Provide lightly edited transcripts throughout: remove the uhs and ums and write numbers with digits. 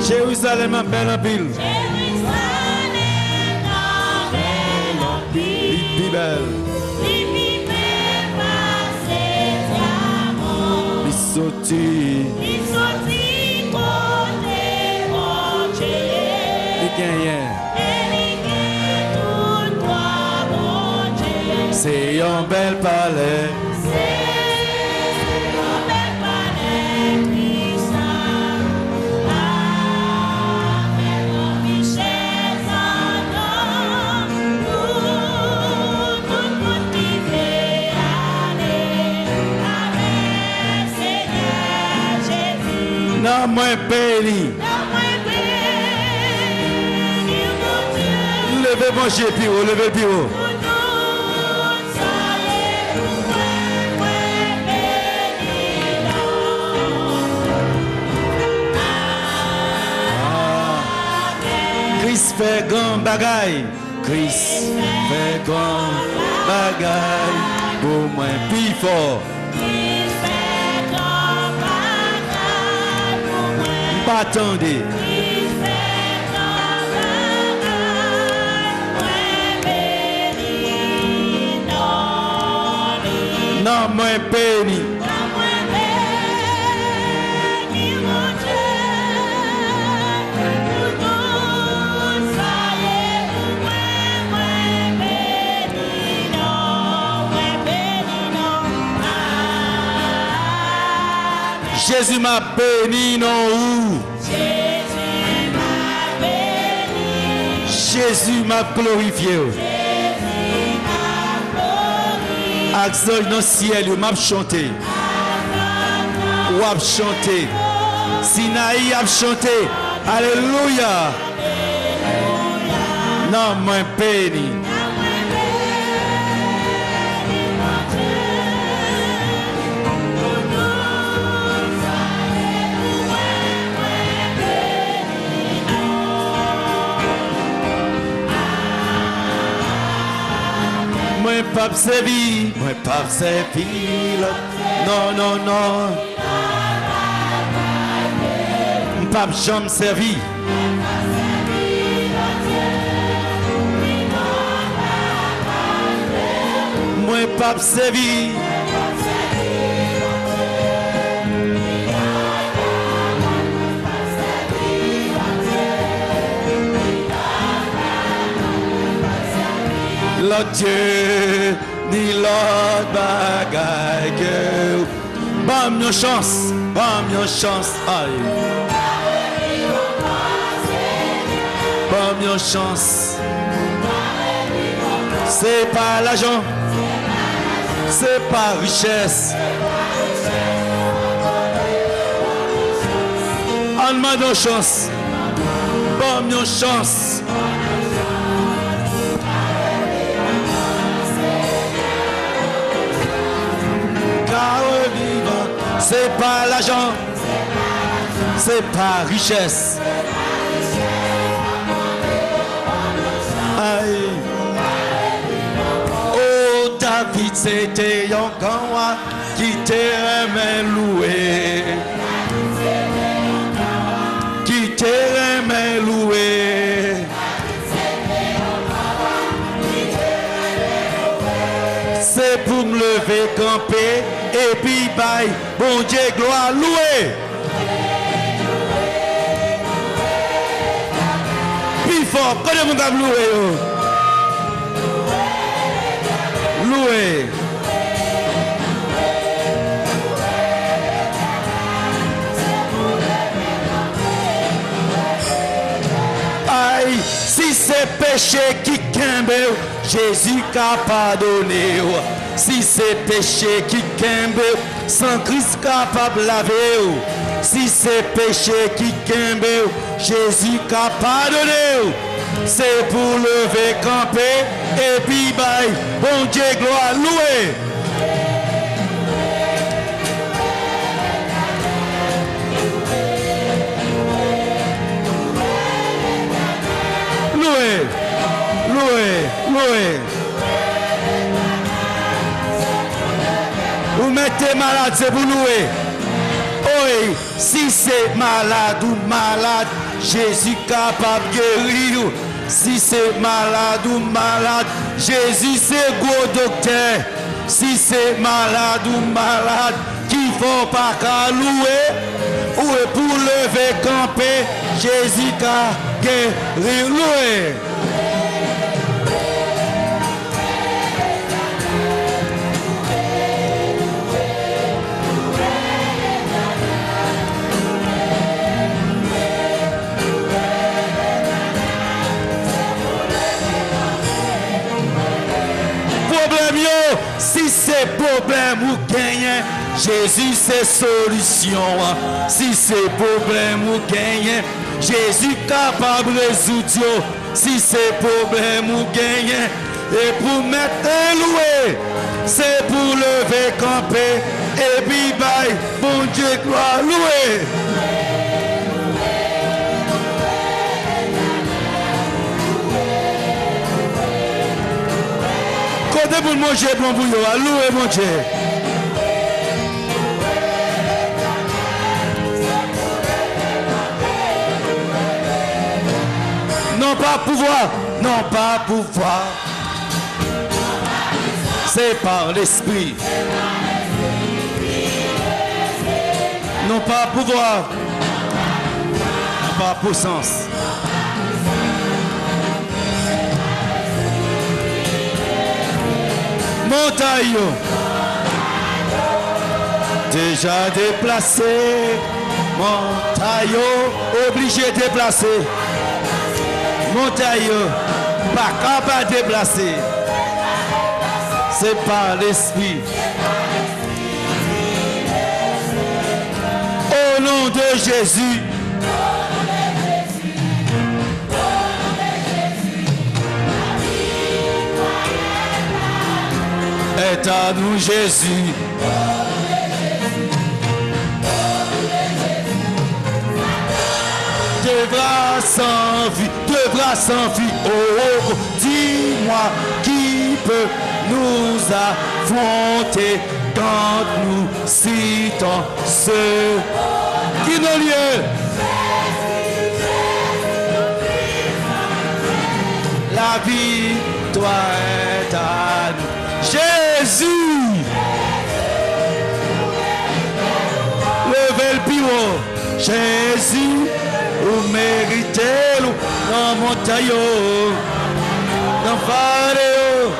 Jérusalem a belle en pile. Li belle. Li sorti côté mon Dieu. Li gagne. C'est un bel palais. Non, moi, béni. Levez mon pied plus haut, levez plus haut. fait grand bagaille. Christ fait grand bagaille. Pour moi, plus fort. Pas attendez. Non, moins béni. Jésus m'a béni, non où? Jésus m'a béni. Jésus m'a glorifié. Axel dans le ciel, m'a chanté. Ou a chanté. Sinaï a chanté. Alléluia. Non, moins béni. Moi pas servi, moi pas servi. Non, non, non. Pas jamais servi. Moi pas servi. L'autre Dieu, ni l'autre bagaille que bam une chance, aïe. Bam une chance. C'est pas l'argent, c'est pas richesse. On m'a une chance, bam une chance. C'est pas l'argent, c'est pas richesse. Aïe. Oh David, c'était un grand qui t'aimait louer, qui t'aimait louer. C'est pour me lever, camper et puis bye. Bon Dieu, gloire, louer. Plus fort, quand vous avez loué. Louer. Aïe, si c'est péché qui kembe, Jésus qu'a pardonné. Si c'est péché qui kembe, sans Christ capable de laver. Si c'est péché qui kembe, Jésus capable de pardonner. C'est pour lever, camper et puis bye. Bon Dieu, gloire, louer. Louer, louer, louer. Vous mettez malade, c'est pour louer. Oui, si c'est malade ou malade, Jésus capable de guérir. Si c'est malade ou malade, Jésus c'est gros docteur. Si c'est malade ou malade, qui faut pas qu'à louer. Ou est pour lever, camper, Jésus qu'a guérir, louer. Si c'est problème ou gagnez, Jésus c'est solution. Si c'est problème ou gagnez, Jésus capable de résoudre. Si c'est problème ou gagnez, et pour mettre louer, c'est pour lever, camper, et puis bye, bon Dieu gloire, louer. C'est pour manger bon pour vous. Louez mon Dieu. Non pas pouvoir, non pas pouvoir. C'est par l'esprit. Non pas pouvoir, non pas puissance. Montagne, déjà déplacé. Montagne, obligé de déplacer. Montagne, pas capable de déplacer. C'est par l'esprit. Au nom de Jésus. Est à nous Jésus. Deux bras sans vie, deux bras sans vie. Oh, oh, oh. Dis-moi qui peut nous affronter quand nous citons ceux qui n'ont lieu. La victoire est à nous. Jésus, levez le pivot. Jésus, vous méritez dans mon taillot, dans Faléo.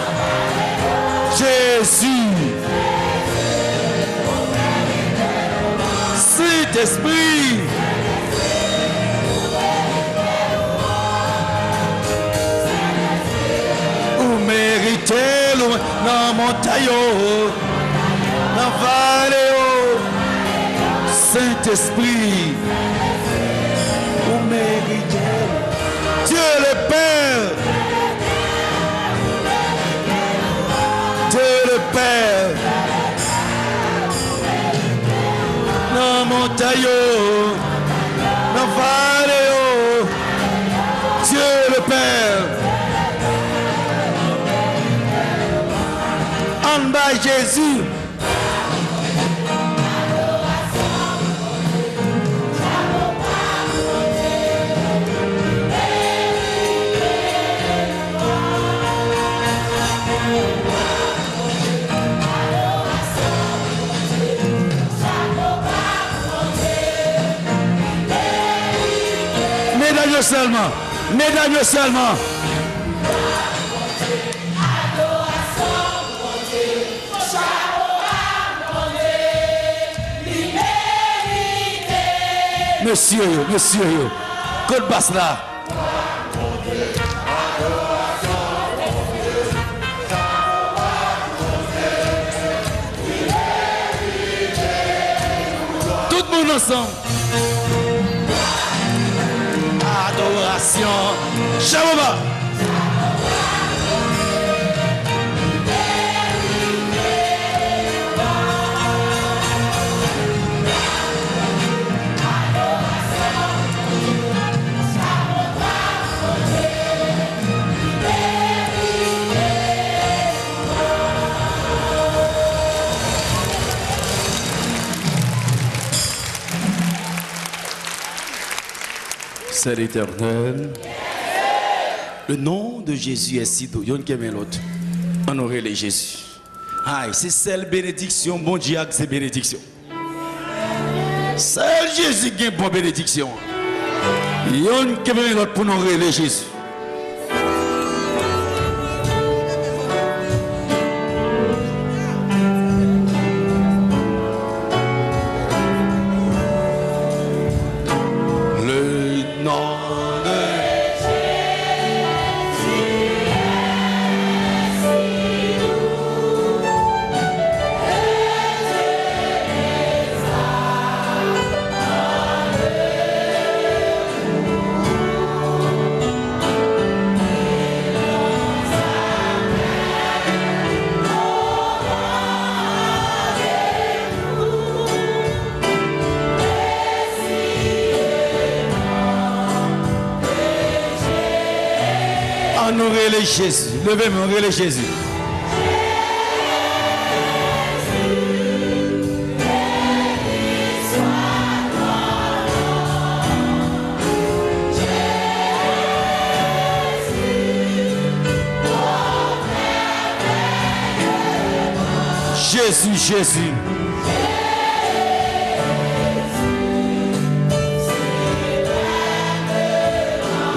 Jésus, Saint-Esprit, vous méritez dans mon taillot, dans Faléo. Saint-Esprit, vous méritez. Dieu le Père, Dieu le Père, dans mon taillot, dans Valéo, Dieu le Père, en bas Jésus. Mesdames seulement, mesdames seulement. Monsieur, code basse là. Tout le monde ensemble. Adoration. Shabbat. C'est l'Éternel. Le nom de Jésus est si doux. Yon keme l'autre. Honorez les Jésus. Aïe, c'est celle bénédiction. Bon Dieu, c'est bénédiction. C'est Jésus qui a une bonne bénédiction. Yon keme l'autre pour honorer les Jésus. Honorez les Jésus. Levez-moi, honorez les Jésus. Jésus, Jésus.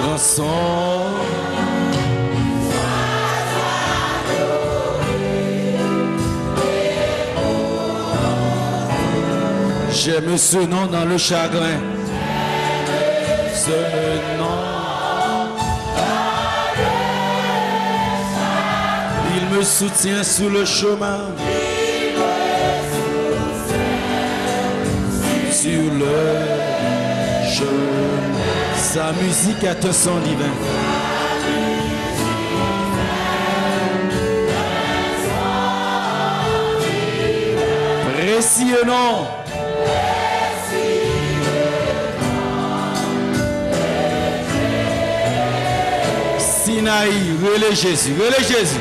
Rançon. J'aime ce nom dans le chagrin. Ce nom. Il me soutient sous le chemin. Sur le chemin. Sa musique a te son divin. Précieux nom. Sinaï, relais Jésus, relais Jésus.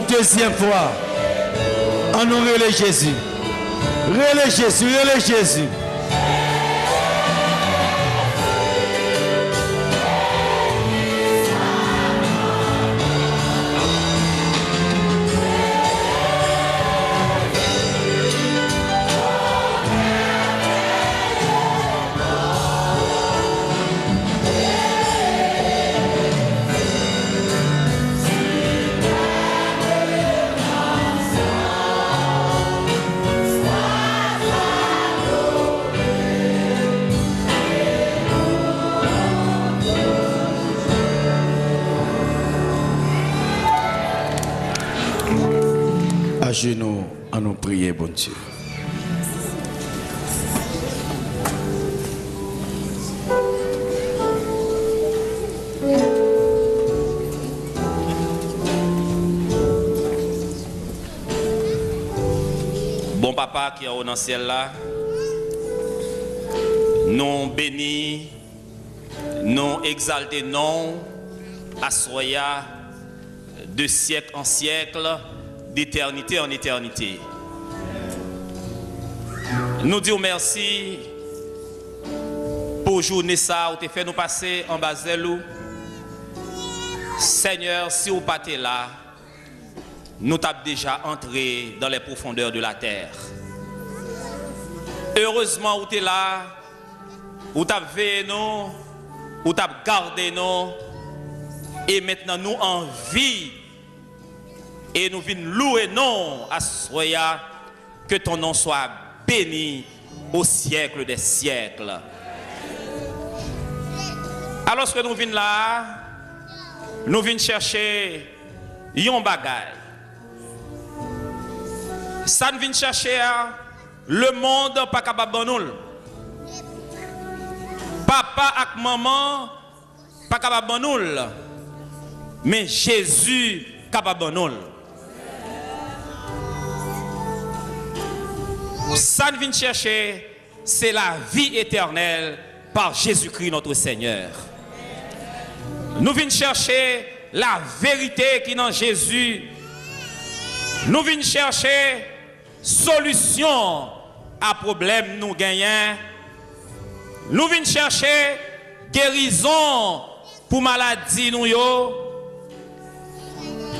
Deuxième fois, on nous relève Jésus. Relève Jésus, relève Jésus. À genoux, à nous prier, bon Dieu. Bon papa qui est au ciel là, nous bénis, nous exaltés, non, à soya de siècle en siècle, d'éternité en éternité. Nous disons merci pour journée ça où tu fait nous passer en Bazelou. Seigneur, si vous pas là, nous t'avons déjà entré dans les profondeurs de la terre. Heureusement où tu es là, où tu as veillé nous, où tu as gardé nous, et maintenant nous en vie. Et nous venons louer non à soya, que ton nom soit béni au siècle des siècles. Alors que nous venons là, nous venons chercher yon bagay. Ça nous vient chercher le monde pas capable nous. Papa et maman pas capable nous. Mais Jésus capable nous. Ça nous vient chercher, c'est la vie éternelle par Jésus-Christ notre Seigneur. Nous venons chercher la vérité qui est dans Jésus. Nous venons chercher solution à problème nous gagnons. Nous venons chercher guérison pour maladie nous yo.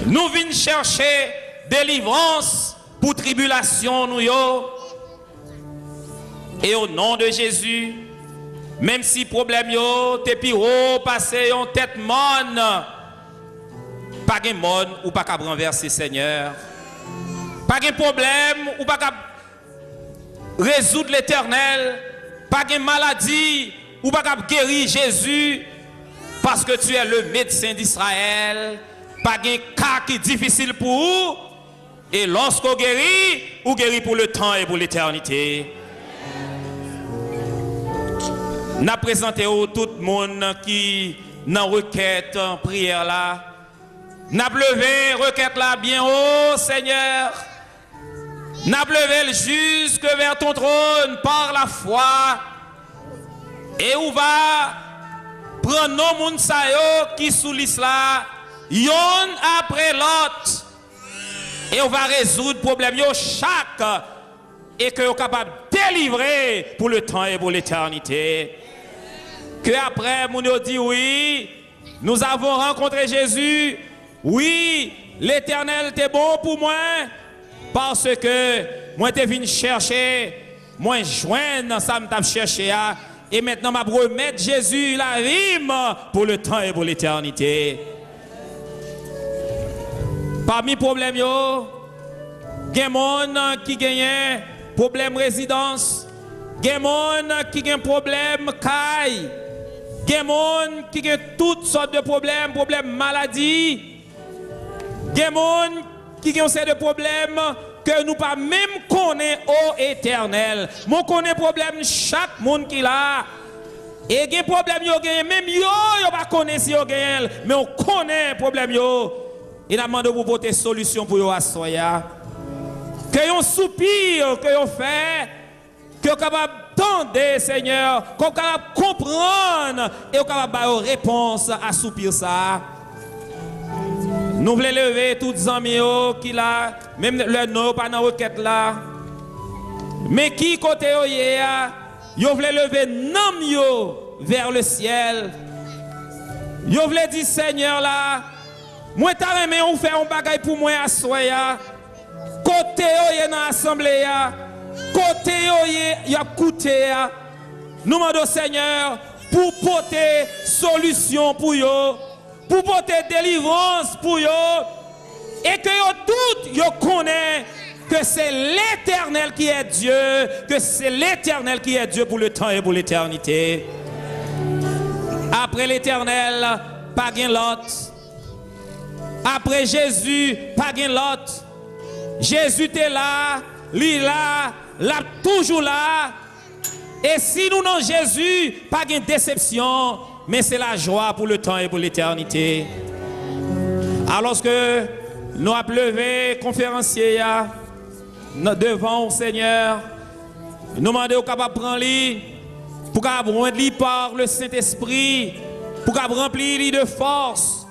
Nous venons chercher délivrance pour tribulation nous yo. Et au nom de Jésus, même si problème yo te piro passé en tête mon, pas de monde ou pas qu'à renverser Seigneur. Pas de problème ou pas qu'à résoudre l'Éternel. Pas de maladie ou pas qu'à guérir Jésus parce que tu es le médecin d'Israël. Pas de cas qui est difficile pour vous. Et lorsqu'on guérit, ou guérit pour le temps et pour l'éternité. N'a présenté tout le monde qui dans requête en prière là. N'a levé requête là bien haut Seigneur. n'a levé jusque vers ton trône par la foi. Et où va prendre nos moun sa yo qui sous l'islam, yon après l'autre. Et on va résoudre le problème yo chaque et que vous capable de délivrer pour le temps et pour l'éternité. Que après, mon dit oui, nous avons rencontré Jésus. Oui, l'Éternel était bon pour moi parce que moi t'ai venu chercher, moi joindre ça me t'a cherché et maintenant m'a remettre Jésus la rime pour le temps et pour l'éternité. Parmi les problèmes yo, il y a des gens qui gagnent problème résidence, il y a des gens qui gagnent problème caille, il y a des gens qui ont toutes sortes de problèmes, problèmes maladie. Il y a des gens qui ont ces problèmes que nous pas même connaissons au éternel. Nous connaissons problème chaque monde qui l'a. Et il y a des problèmes même yo pas connaître si yo gagne, mais on connaît problème yo. Et nous demandons pour porter solution pour yo à soya. Que yon soupir que yon fait, que yon capable d'entendre Seigneur, qu'on capable comprendre et qu'on capable avoir réponse à soupir ça. Nous voulons lever tous les amis qui là, même le nom pas dans requête là. Mais qui côté yo ya, yo voulez lever nam yo vers le ciel. Yo voulez dire Seigneur là, moi t'a remet on fait un bagage pour moi à soya. Côté yo dans l'assemblée ya, côté yo y a coûté ya. Nous demandons Seigneur pour porter solution pour yo, pour porter délivrance pour yo, et que yo tout yo connaît que c'est l'Éternel qui est Dieu, que c'est l'Éternel qui est Dieu pour le temps et pour l'éternité. Après l'Éternel, pas gain l'autre. Après Jésus, pas gain l'autre. Jésus est là, lui là, toujours là. Et si nous n'avons Jésus, pas de déception, mais c'est la joie pour le temps et pour l'éternité. Alors que nous avons levé conférencier devant le Seigneur, nous demandons capable de prendre lui, pour qu'il rendre lui par le Saint-Esprit, pour qu'il remplir de force.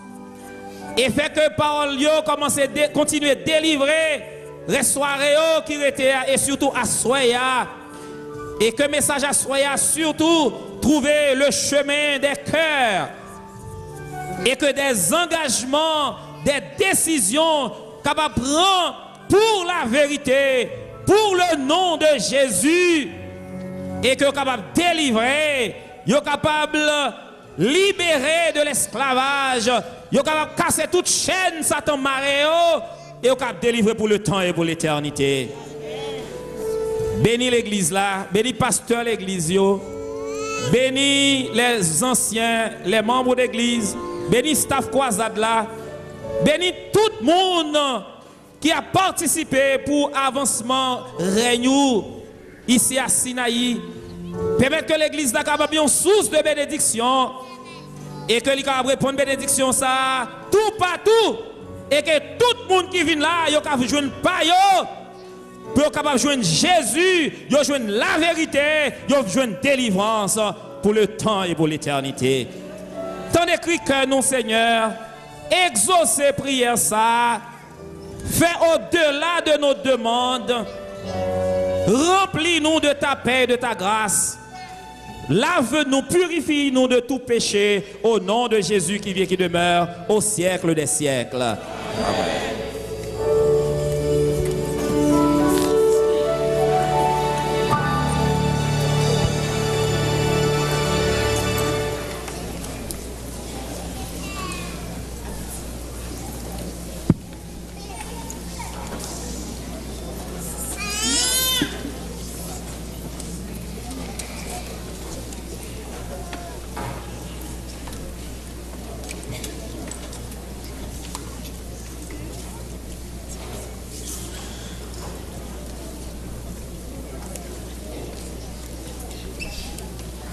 Et fait que parole commence à continuer à délivrer. Ressoiré qui était et surtout à soya et que message à soya surtout trouver le chemin des cœurs et que des engagements, des décisions capables de prendre pour la vérité, pour le nom de Jésus et que capable de délivrer, yo capable de libérer de l'esclavage, yo capable de casser toute chaîne Satan maréo et au cap délivrer pour le temps et pour l'éternité. Bénis l'église là, bénis pasteur l'église yo, bénis les anciens, les membres d'église, bénis staff croisade là, bénis tout le monde qui a participé pour avancement règne ici à Sinaï. Permettre que l'église là capable une source de bénédiction et que lui capable répondre bénédiction ça tout partout. Et que tout le monde qui vient là, il peut joindre pas yo, peut capable joindre Jésus, il joindre la vérité, il joindre délivrance pour le temps et pour l'éternité. Tant écrit que nous Seigneur, exaucez prière ça, fais au-delà de nos demandes, remplis-nous de ta paix et de ta grâce. Lave-nous, purifie-nous de tout péché au nom de Jésus qui vit et qui demeure au siècle des siècles. Amen.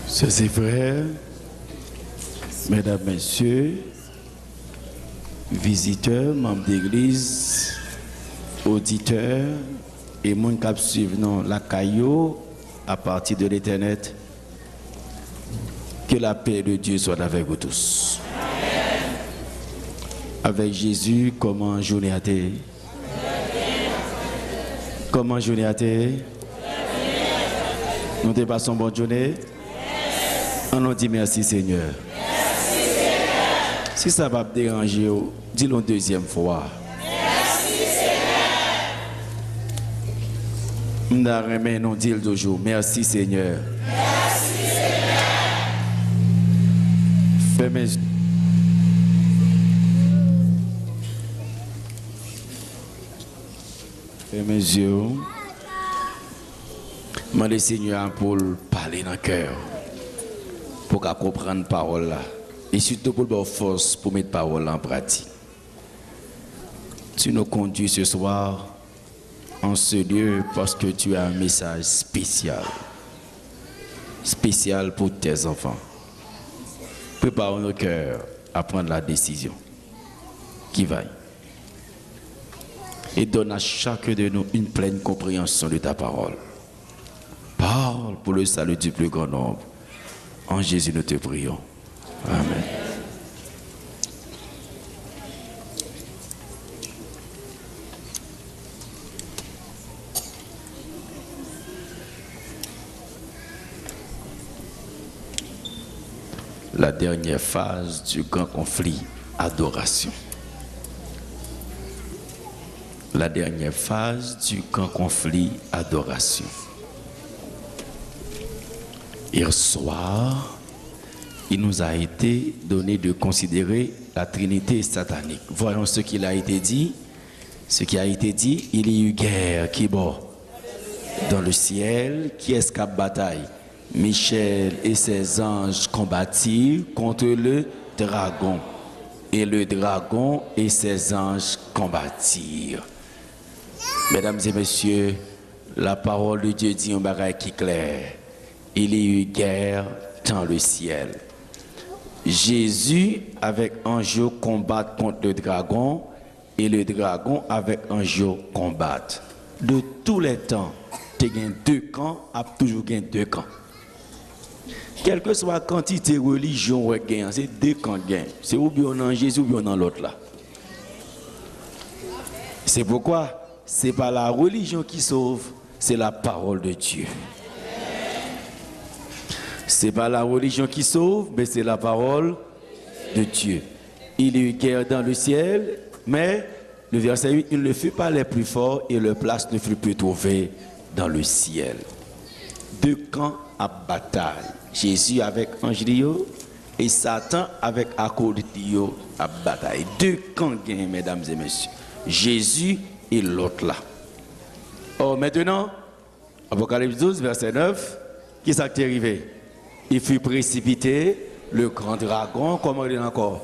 Sœurs et frères, mesdames, messieurs, visiteurs, membres d'église, auditeurs et mon cap suivre non la caillou à partir de l'internet. Que la paix de Dieu soit avec vous tous. Amen. Avec Jésus, comment journée a été? Comment journée a été? Nous te passons bonne journée. On nous dit merci Seigneur. Merci Seigneur. Si ça va te déranger, dis-le une deuxième fois. Merci Seigneur. Nous disons toujours merci Seigneur. Merci Seigneur. Fermez mes yeux. Fermez mes yeux. Demandez Seigneur pour parler dans le cœur, pour comprendre la parole là. Et surtout pour avoir force pour mettre la parole en pratique. Tu nous conduis ce soir en ce lieu parce que tu as un message spécial. Spécial pour tes enfants. Prépare nos cœurs à prendre la décision qui va. Et donne à chacun de nous une pleine compréhension de ta parole. Parle pour le salut du plus grand nombre. En Jésus, nous te prions. Amen. La dernière phase du grand conflit, adoration. La dernière phase du grand conflit, adoration. Hier soir, il nous a été donné de considérer la Trinité satanique. Voyons ce qu'il a été dit. Ce qui a été dit, il y a eu guerre qui bord dans le ciel, qui escape bataille. Michel et ses anges combattirent contre le dragon. Et le dragon et ses anges combattirent. Mesdames et messieurs, la parole de Dieu dit un bagage qui est clair. Il y a eu guerre dans le ciel. Jésus avec ange combat contre le dragon et le dragon avec ange combat. De tous les temps, il y a deux camps, il y a toujours deux camps. Quelle que soit la quantité de religion, c'est deux camps. C'est ou bien dans Jésus ou bien dans l'autre là. C'est pourquoi ce n'est pas la religion qui sauve, c'est la parole de Dieu. Ce n'est pas la religion qui sauve, mais c'est la parole de Dieu. Il y a eu guerre dans le ciel, mais le verset 8, il ne fut pas les plus forts et leur place ne fut plus trouvée dans le ciel. Deux camps à bataille. Jésus avec Angelio et Satan avec Accordio à bataille. Deux camps gagnent, mesdames et messieurs. Jésus et l'autre là. Or maintenant, Apocalypse 12, verset 9, qui s'est arrivé? Il fut précipité, le grand dragon, comment il est encore?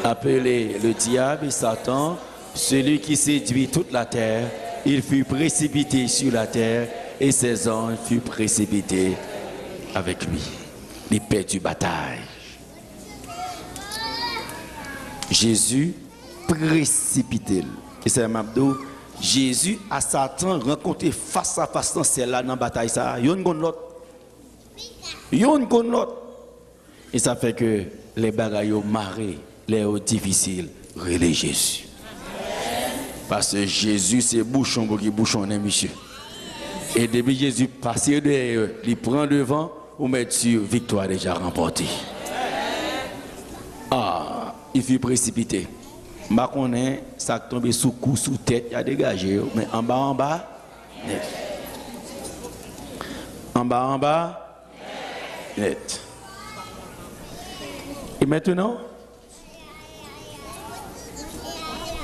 Appelé le diable et Satan, celui qui séduit toute la terre, il fut précipité sur la terre et ses anges furent précipités avec lui. Les paix du bataille. Jésus précipité. Et c'est Mabdou. Jésus à Satan rencontré face à face dans celle-là dans la bataille. Il y a une l'autre. Et ça fait que les bagailles marrés, les difficiles, relèvent Jésus. Parce que Jésus, c'est bouchon pour qui bouchonne, monsieur. Et depuis Jésus passe derrière, il prend devant, ou met sur victoire déjà remportée. Ah, il fut précipité. Je connais, ça tombe sous cou, sous tête, il a dégagé. Mais en bas, net. En bas, net. Et maintenant,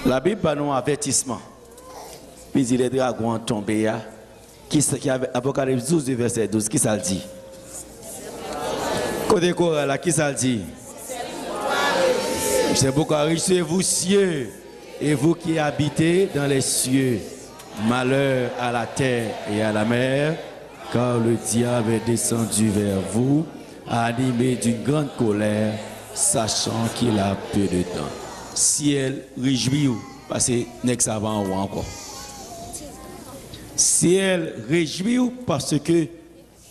la Bible a un avertissement. Puis il est dragons tombés. Qui avait Apocalypse 12, verset 12, qui ça le dit? Côté Coral, qui ça le dit? C'est pourquoi richez-vous cieux, et vous qui habitez dans les cieux, malheur à la terre et à la mer, car le diable est descendu vers vous, animé d'une grande colère, sachant qu'il a peu de temps. Ciel, réjouis-vous, parce que n'est-ce avant ou encore. Ciel réjouit parce que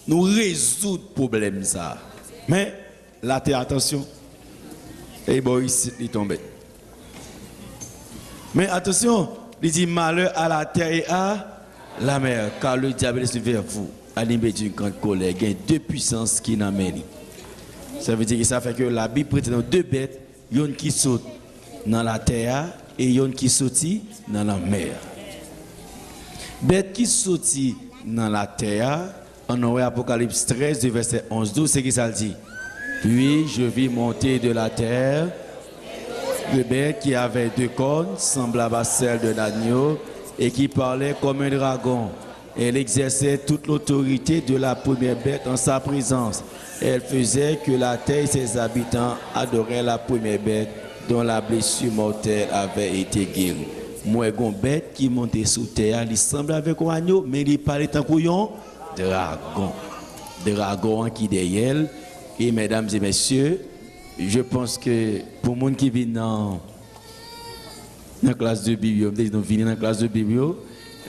nous résoudons le problème ça. Mais la terre, attention. Et bon, ici, il tombe. Mais attention, il dit malheur à la terre et à la mer, car le diable est vers vous, animé d'une grande colère. Il y a deux puissances qui n'amènent. Ça veut dire que ça fait que la Bible prétend deux bêtes, une qui saute dans la terre et une qui saute dans la mer. Bête qui saute dans la terre, en Apocalypse 13, verset 11-12, c'est qui ça dit? Puis je vis monter de la terre le bête qui avait deux cornes, semblable à celle de l'agneau, et qui parlait comme un dragon. Elle exerçait toute l'autorité de la première bête en sa présence. Elle faisait que la terre et ses habitants adoraient la première bête dont la blessure mortelle avait été guérie. Moi, une bête qui montait sous terre, il semble avec un agneau, mais il parlait en couillon dragon. Dragon qui derrière. Et mesdames et messieurs, je pense que pour les gens qui viennent dans la classe de Bible, nous venons dans la classe de Bible,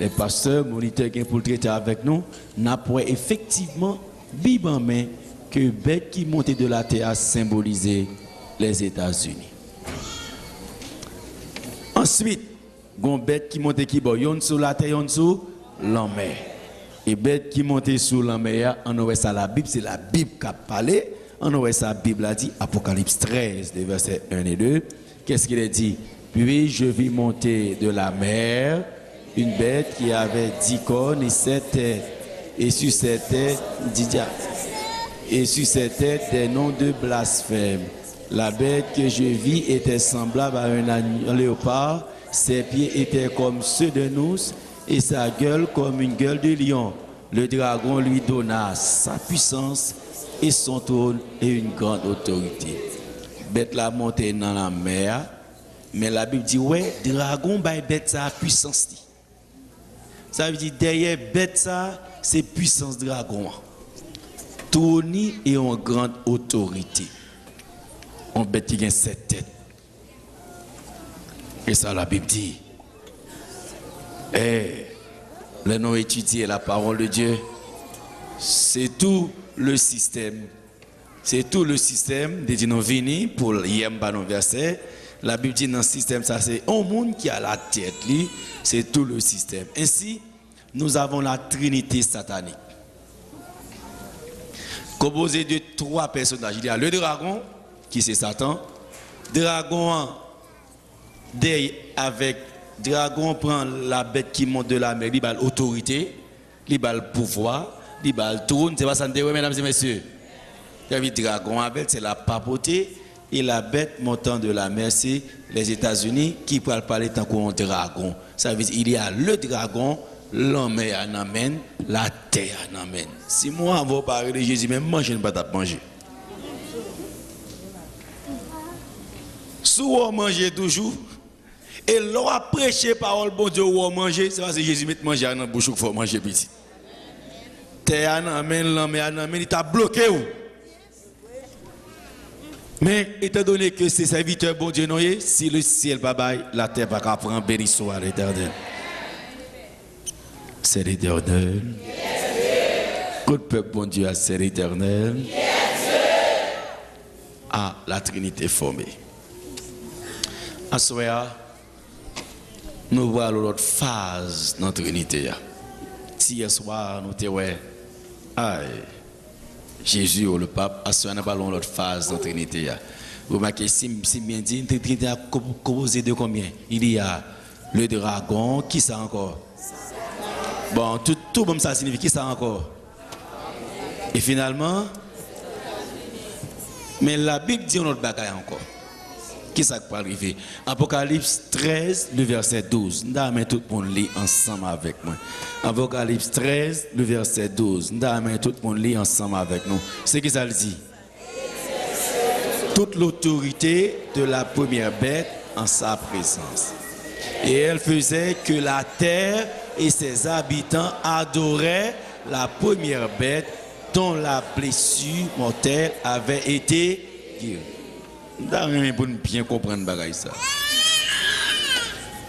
les pasteurs, moniteurs qui pour traiter avec nous, nous avons effectivement Bible en main que bête qui montait de la terre a symbolisé les États-Unis. Ensuite, une bête qui montait qui yon sur la terre, yon sur la mer. Et bête qui montait sur la mer, on aurait ça la Bible, c'est la Bible qui a parlé. On aurait ça la Bible a dit, Apocalypse 13, versets 1 et 2. Qu'est-ce qu'il a dit? Puis je vis monter de la mer une bête qui avait 10 cornes et 7 têtes. Et sur cette tête, des noms de blasphème. La bête que je vis était semblable à un léopard. Ses pieds étaient comme ceux de nous et sa gueule comme une gueule de lion. Le dragon lui donna sa puissance et son trône et une grande autorité. Bête la montée dans la mer, mais la Bible dit ouais, dragon bail bête sa puissance. Ça veut dire derrière bête ça, c'est puissance dragon. Trône et une grande autorité. On bête qui a 7 têtes. Et ça la Bible dit. Les nous étudier la parole de Dieu, c'est tout le système. C'est tout le système de nous venir pour yemba nos versets. La Bible dit dans le système, ça c'est un monde qui a la tête, c'est tout le système. Ainsi, nous avons la Trinité satanique. Composée de 3 personnages. Il y a le dragon, qui c'est Satan. Dragon, avec dragon prend la bête qui monte de la mer, il a l'autorité, il a le pouvoir, il a le trône. C'est pas ça, mesdames et messieurs. Il y a dragon avec, c'est la papauté. Et la bête montant de la mer, c'est les États-Unis qui peuvent parler tant qu'un dragon. Ça veut dire qu'il y a le dragon, l'homme en amène, la terre en amène. Si moi, on va parler de Jésus, même manger, ne pas manger. Si on mange toujours, et l'on a prêché parole bon Dieu, on manger, c'est parce que Jésus met manger dans la bouche qu'il faut manger petit. Terre en amène, l'homme en amène, il t'a bloqué. Mais étant donné que c'est serviteur bon Dieu, non, si le ciel va bailler, la terre va prendre bénédiction à l'éternel. C'est l'éternel. Que le peuple bon Dieu a c'est l'éternel. Ah, la Trinité formée. À ce moment, nous voyons l'autre phase dans la Trinité. Si hier soir, nous te ouais, Jésus ou le pape, à ce moment, nous avons l'autre phase dans la Trinité. Vous remarquez, si bien dit, la Trinité est composée de combien? Il y a le dragon, qui ça encore? Bon, tout comme ça signifie qui ça encore? Et finalement, mais la Bible dit une autre bagaille encore. Qui ça peut arriver? Apocalypse 13, le verset 12. Nous allons tout le monde lire ensemble avec moi. Apocalypse 13, le verset 12. Nous allons tout le monde lire ensemble avec nous. C'est qui ça le dit? Toute l'autorité de la première bête en sa présence. Et elle faisait que la terre et ses habitants adoraient la première bête dont la blessure mortelle avait été guérie. Pour bien comprendre ça.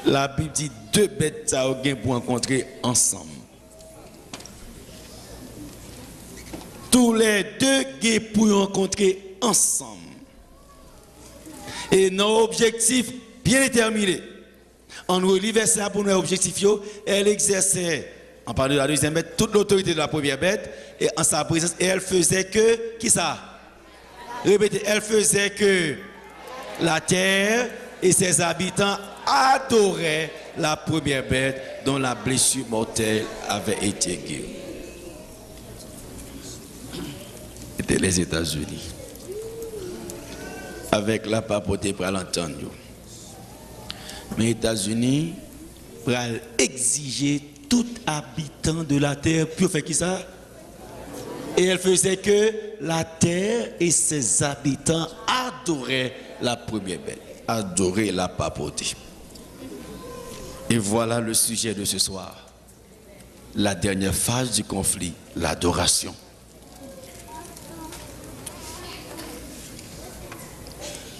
La Bible dit deux bêtes ça pour rencontrer ensemble. Tous les deux gains pour rencontrer ensemble. Et nos objectifs bien déterminés. En relit verset pour nos objectifs, elle exerçait, en parlant de la deuxième bête, toute l'autorité de la première bête, et en sa présence, et elle faisait que, qui ça? Répétez, elle faisait que la terre et ses habitants adoraient la première bête dont la blessure mortelle avait été guérie. C'était les États-Unis. Avec la papauté pour l'entendre. Mais les États-Unis pour exiger tout habitant de la terre pour faire qui ça? Et elle faisait que la terre et ses habitants adoraient la première bête, adoraient la papauté. Et voilà le sujet de ce soir. La dernière phase du conflit, l'adoration.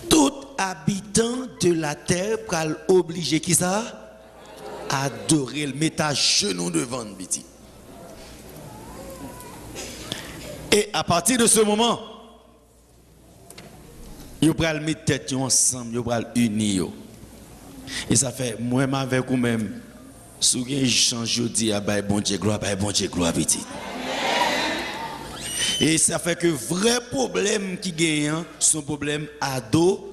Tout habitant de la terre pral obligé qui ça? Adorer, le mettre à genoux devant le petit. Et à partir de ce moment, ils pral mettre tête ensemble, ils pral unir. Et ça fait moi avec vous même, si vous avez changé, vous dites bon Dieu gloire, petit. Et ça fait que vrai problème qui gagne, son problème adoration.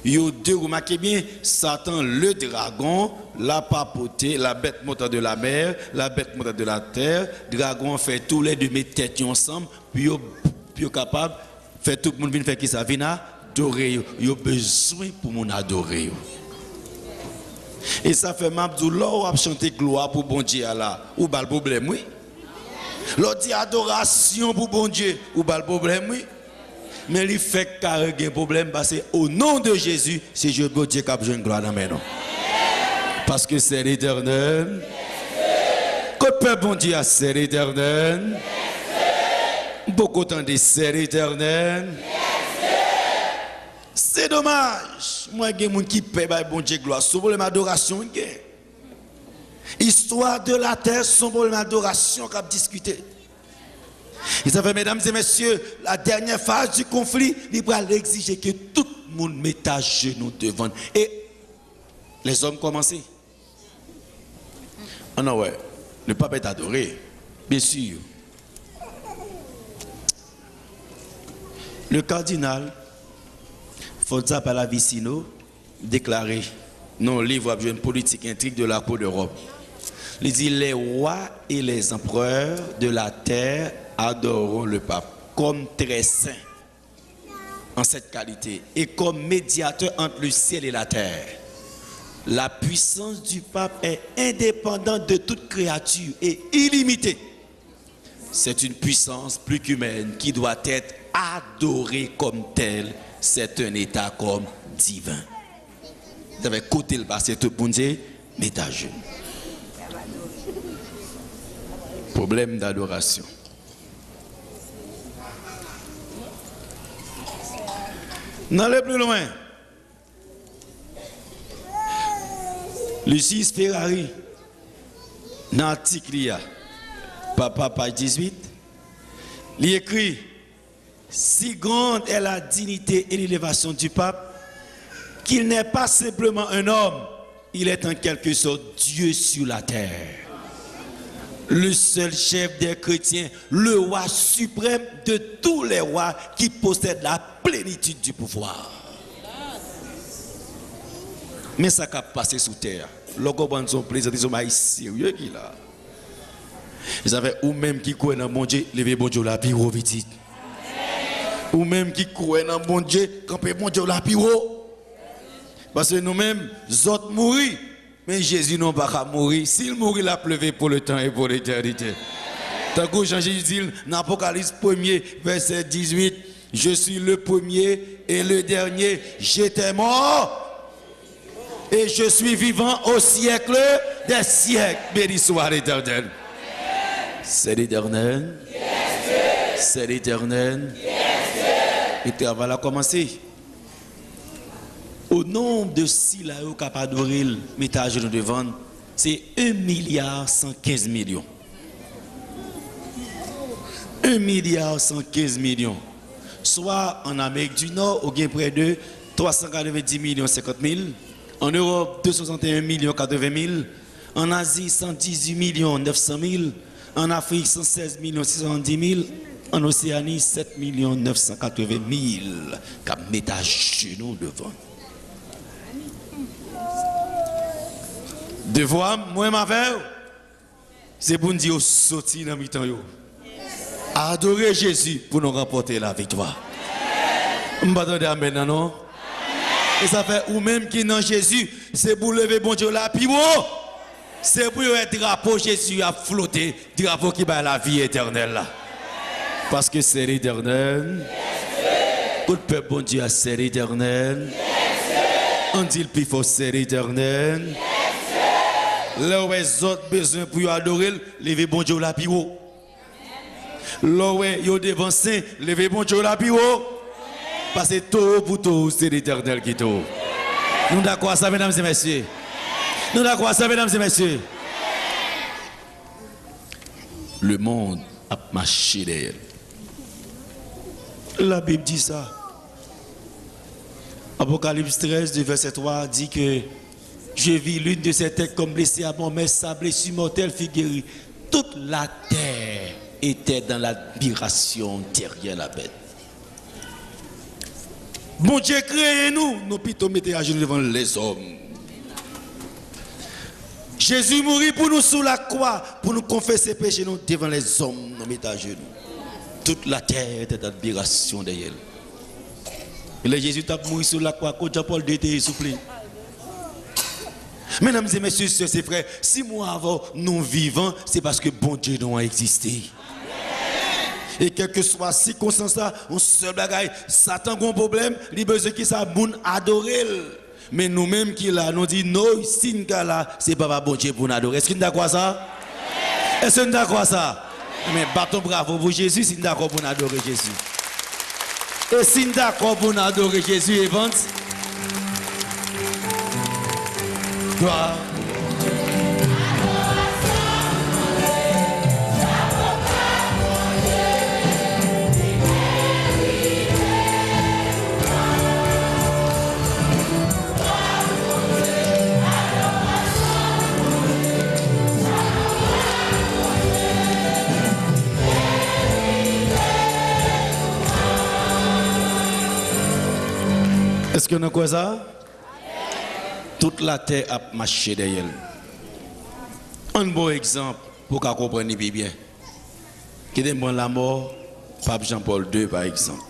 Yo deux, remarquez bien, Satan, le dragon, la papauté, la bête montante de la mer, la bête montante de la terre, dragon fait tous les deux mettre tête ensemble, puis yo capable faire tout le monde venir faire qui ça, venir adorer, yo besoin pour mon adorer. Et ça fait m'abdou là ou a chanter gloire pour bon Dieu là, ou pas le problème oui. L'on dit adoration pour bon Dieu, ou pas le problème oui. Mais il fait carré un problème parce que au nom de Jésus, c'est Dieu qui a besoin de gloire dans mes noms. Parce que c'est l'Éternel. Que peut bon Dieu c'est l'Éternel. Beaucoup de temps c'est l'Éternel. C'est dommage. Moi, il y a des gens qui paient bon Dieu gloire. Son problème d'adoration. Histoire de la terre, son problème d'adoration qu'on a discuté. Et ça fait, mesdames et messieurs, la dernière phase du conflit, il va exiger que tout le monde mette à genoux devant. Et les hommes commencent. Ah non, ouais, le pape est adoré, bien sûr. Le cardinal Fonza Pallavicino déclaré dans le livre une politique intrigue de la Cour d'Europe. Il dit les rois et les empereurs de la terre adoreront le pape comme très saint en cette qualité et comme médiateur entre le ciel et la terre. La puissance du pape est indépendante de toute créature et illimitée. C'est une puissance plus qu'humaine qui doit être adorée comme telle. C'est un état comme divin. Vous avez côté le passé tout le monde dit, mais à genoux. Problème d'adoration. N'allez plus loin. Lucis Ferrari, dans l'article, Papa, page 18, il écrit: si grande est la dignité et l'élévation du pape, qu'il n'est pas simplement un homme, il est en quelque sorte Dieu sur la terre. Le seul chef des chrétiens, le roi suprême de tous les rois qui possède la plénitude du pouvoir. Mais ça a passé sous terre. Lorsqu'on prend son plaisir, ils sont sérieux qu'il a. Ils avaient ou même qui croient dans mon Dieu, levez bon Dieu la pire vite. Ou même qui croient dans mon Dieu, camper bon Dieu la pire. Parce que nous-mêmes, nous autres mourir. Mais Jésus n'a pas qu'à mourir. S'il mourit, il a pleuvé pour le temps et pour l'éternité. Tant que Jean-Jésus dit dans Apocalypse 1er, verset 18, je suis le premier et le dernier. J'étais mort et je suis vivant au siècle des siècles. Béni soit l'Éternel. C'est l'Éternel. C'est l'Éternel. Et on va la commencer. Au nombre de si là où capable adorer le mettre à genoux devant, c'est 1,115 milliard. 1,115 milliard. Soit en Amérique du Nord, on a près de 390 millions 50 000. En Europe, 261 millions 80 000. En Asie, 118 millions 900 000. En Afrique, 116 millions 670 000. En Océanie, 7 millions 980 000. Qui mettent à genoux devant. Devoir, moi, ma frère, c'est pour nous dire sortir dans le temps. Adorer Jésus pour nous remporter la victoire. Je ne vais pas amen, non? Et ça fait, ou même qui dans Jésus, c'est pour lever bon Dieu là, puis bon, c'est pour un drapeau Jésus à flotter, drapeau qui va la vie éternelle là. Parce que c'est l'éternel. Tout le peuple, bon Dieu, c'est l'éternel. On dit le plus fort, c'est l'éternel. Là où les autres besoin pour adorer, lever bon Dieu là, puis bon. Là où ils ont dévancé, lever bon Dieu là, puis bon. Parce que tout pour tout, c'est l'éternel qui tout. Nous d'accord ça, mesdames et messieurs. Nous d'accord ça, mesdames et messieurs. Le monde a marché derrière. La Bible dit ça. Apocalypse 13, verset 3 dit que je vis l'une de ces têtes comme blessée à mon mais sa blessure mortelle fut guérie. Toute la terre était dans l'admiration derrière la bête. Bon Dieu créé nous, nous plutôt mettons à genoux devant les hommes. Jésus mourit pour nous sous la croix, pour nous confesser péché nous devant les hommes, nous mettons à genoux. Toute la terre était d'admiration derrière. Et là, Jésus a mouru sur la croix, quand Jean-Paul était essoufflé. Mesdames et messieurs, sœurs et frères, si moi avant nous vivons, c'est parce que bon Dieu nous a existé. Et quelle que soit la circonstance, on se bagaille, Satan a un problème, il a besoin que ça moun adorer. Mais nous-mêmes qui là, nous disons non, si nous là, c'est pas bon Dieu pour nous adorer. Est-ce que nous d'accord ça? Est-ce que nous d'accord ça? Mais battons bravo pour Jésus si nous d'accord pour nous adorer Jésus. Et si nous d'accord pour nous adorer Jésus, Evans, gloire. Est-ce que nous quoi ça? Toute la terre a marché derrière. Un bon exemple pour qu'on comprenne bien. Qui est la mort, Pape Jean-Paul II par exemple.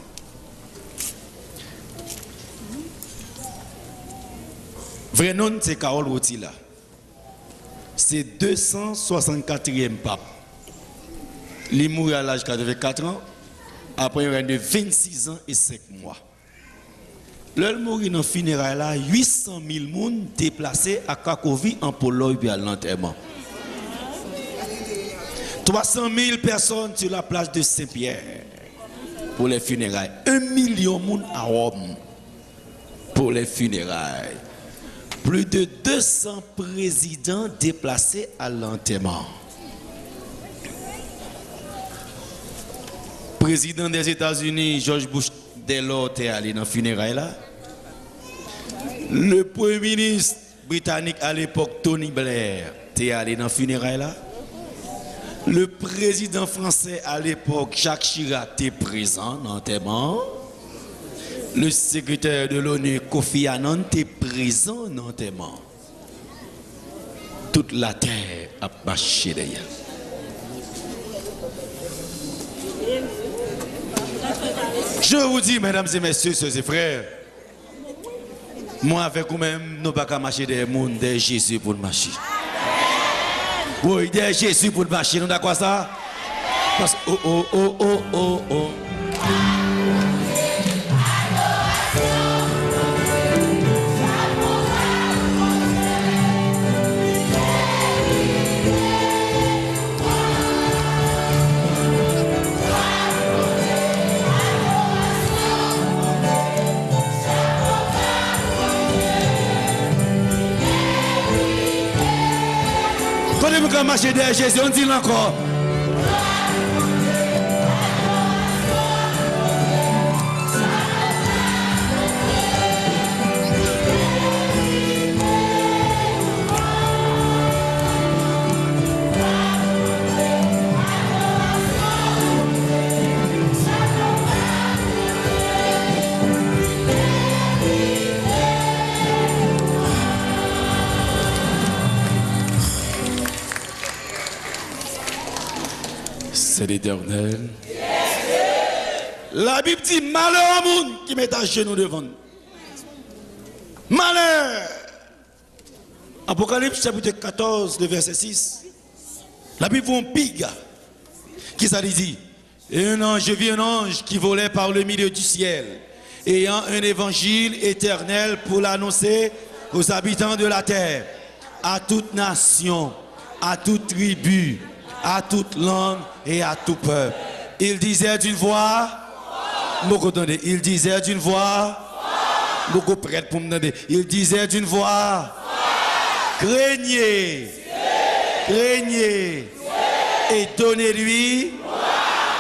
Vrai nom c'est Carole Rotila. C'est 264e pape. Il est mort à l'âge de 84 ans, après un règne de 26 ans et 5 mois. L'heure mourir dans le funérail là, 800 000 personnes déplacés à Cracovie en Pologne puis à l'enterrement. 300 000 personnes sur la plage de Saint-Pierre pour les funérailles. 1 million de personnes à Rome pour les funérailles. Plus de 200 présidents déplacés à l'enterrement. Président des États-Unis, George Bush, dès lors, est allé dans le funérail là. Le premier ministre britannique à l'époque, Tony Blair, est allé dans le funérail là. Le président français à l'époque, Jacques Chirac, était présent dans l'enterrement. Le secrétaire de l'ONU, Kofi Annan, était présent dans l'enterrement. Toute la terre a marché derrière. Je vous dis, mesdames et messieurs, sœurs et frères, moi avec vous-même, nous ne pouvons pas marcher des mondes de Jésus pour marcher. Oui, de Jésus pour marcher, nous d'accord ça? Parce que, oh. Quand vous marchez derrière Jésus, on dit encore. C'est l'Éternel. La Bible dit malheur à monde qui met à genoux devant nous. Malheur. Apocalypse chapitre 14, le verset 6. La Bible voit un piga. Qui ça dit? Et un ange, je vis un ange qui volait par le milieu du ciel, ayant un évangile éternel pour l'annoncer aux habitants de la terre, à toute nation, à toute tribu, à toute langue et à tout peuple. Il disait d'une voix, il disait d'une voix, beaucoup prête pour me demander. Il disait d'une voix, craignez, craignez, et donnez-lui,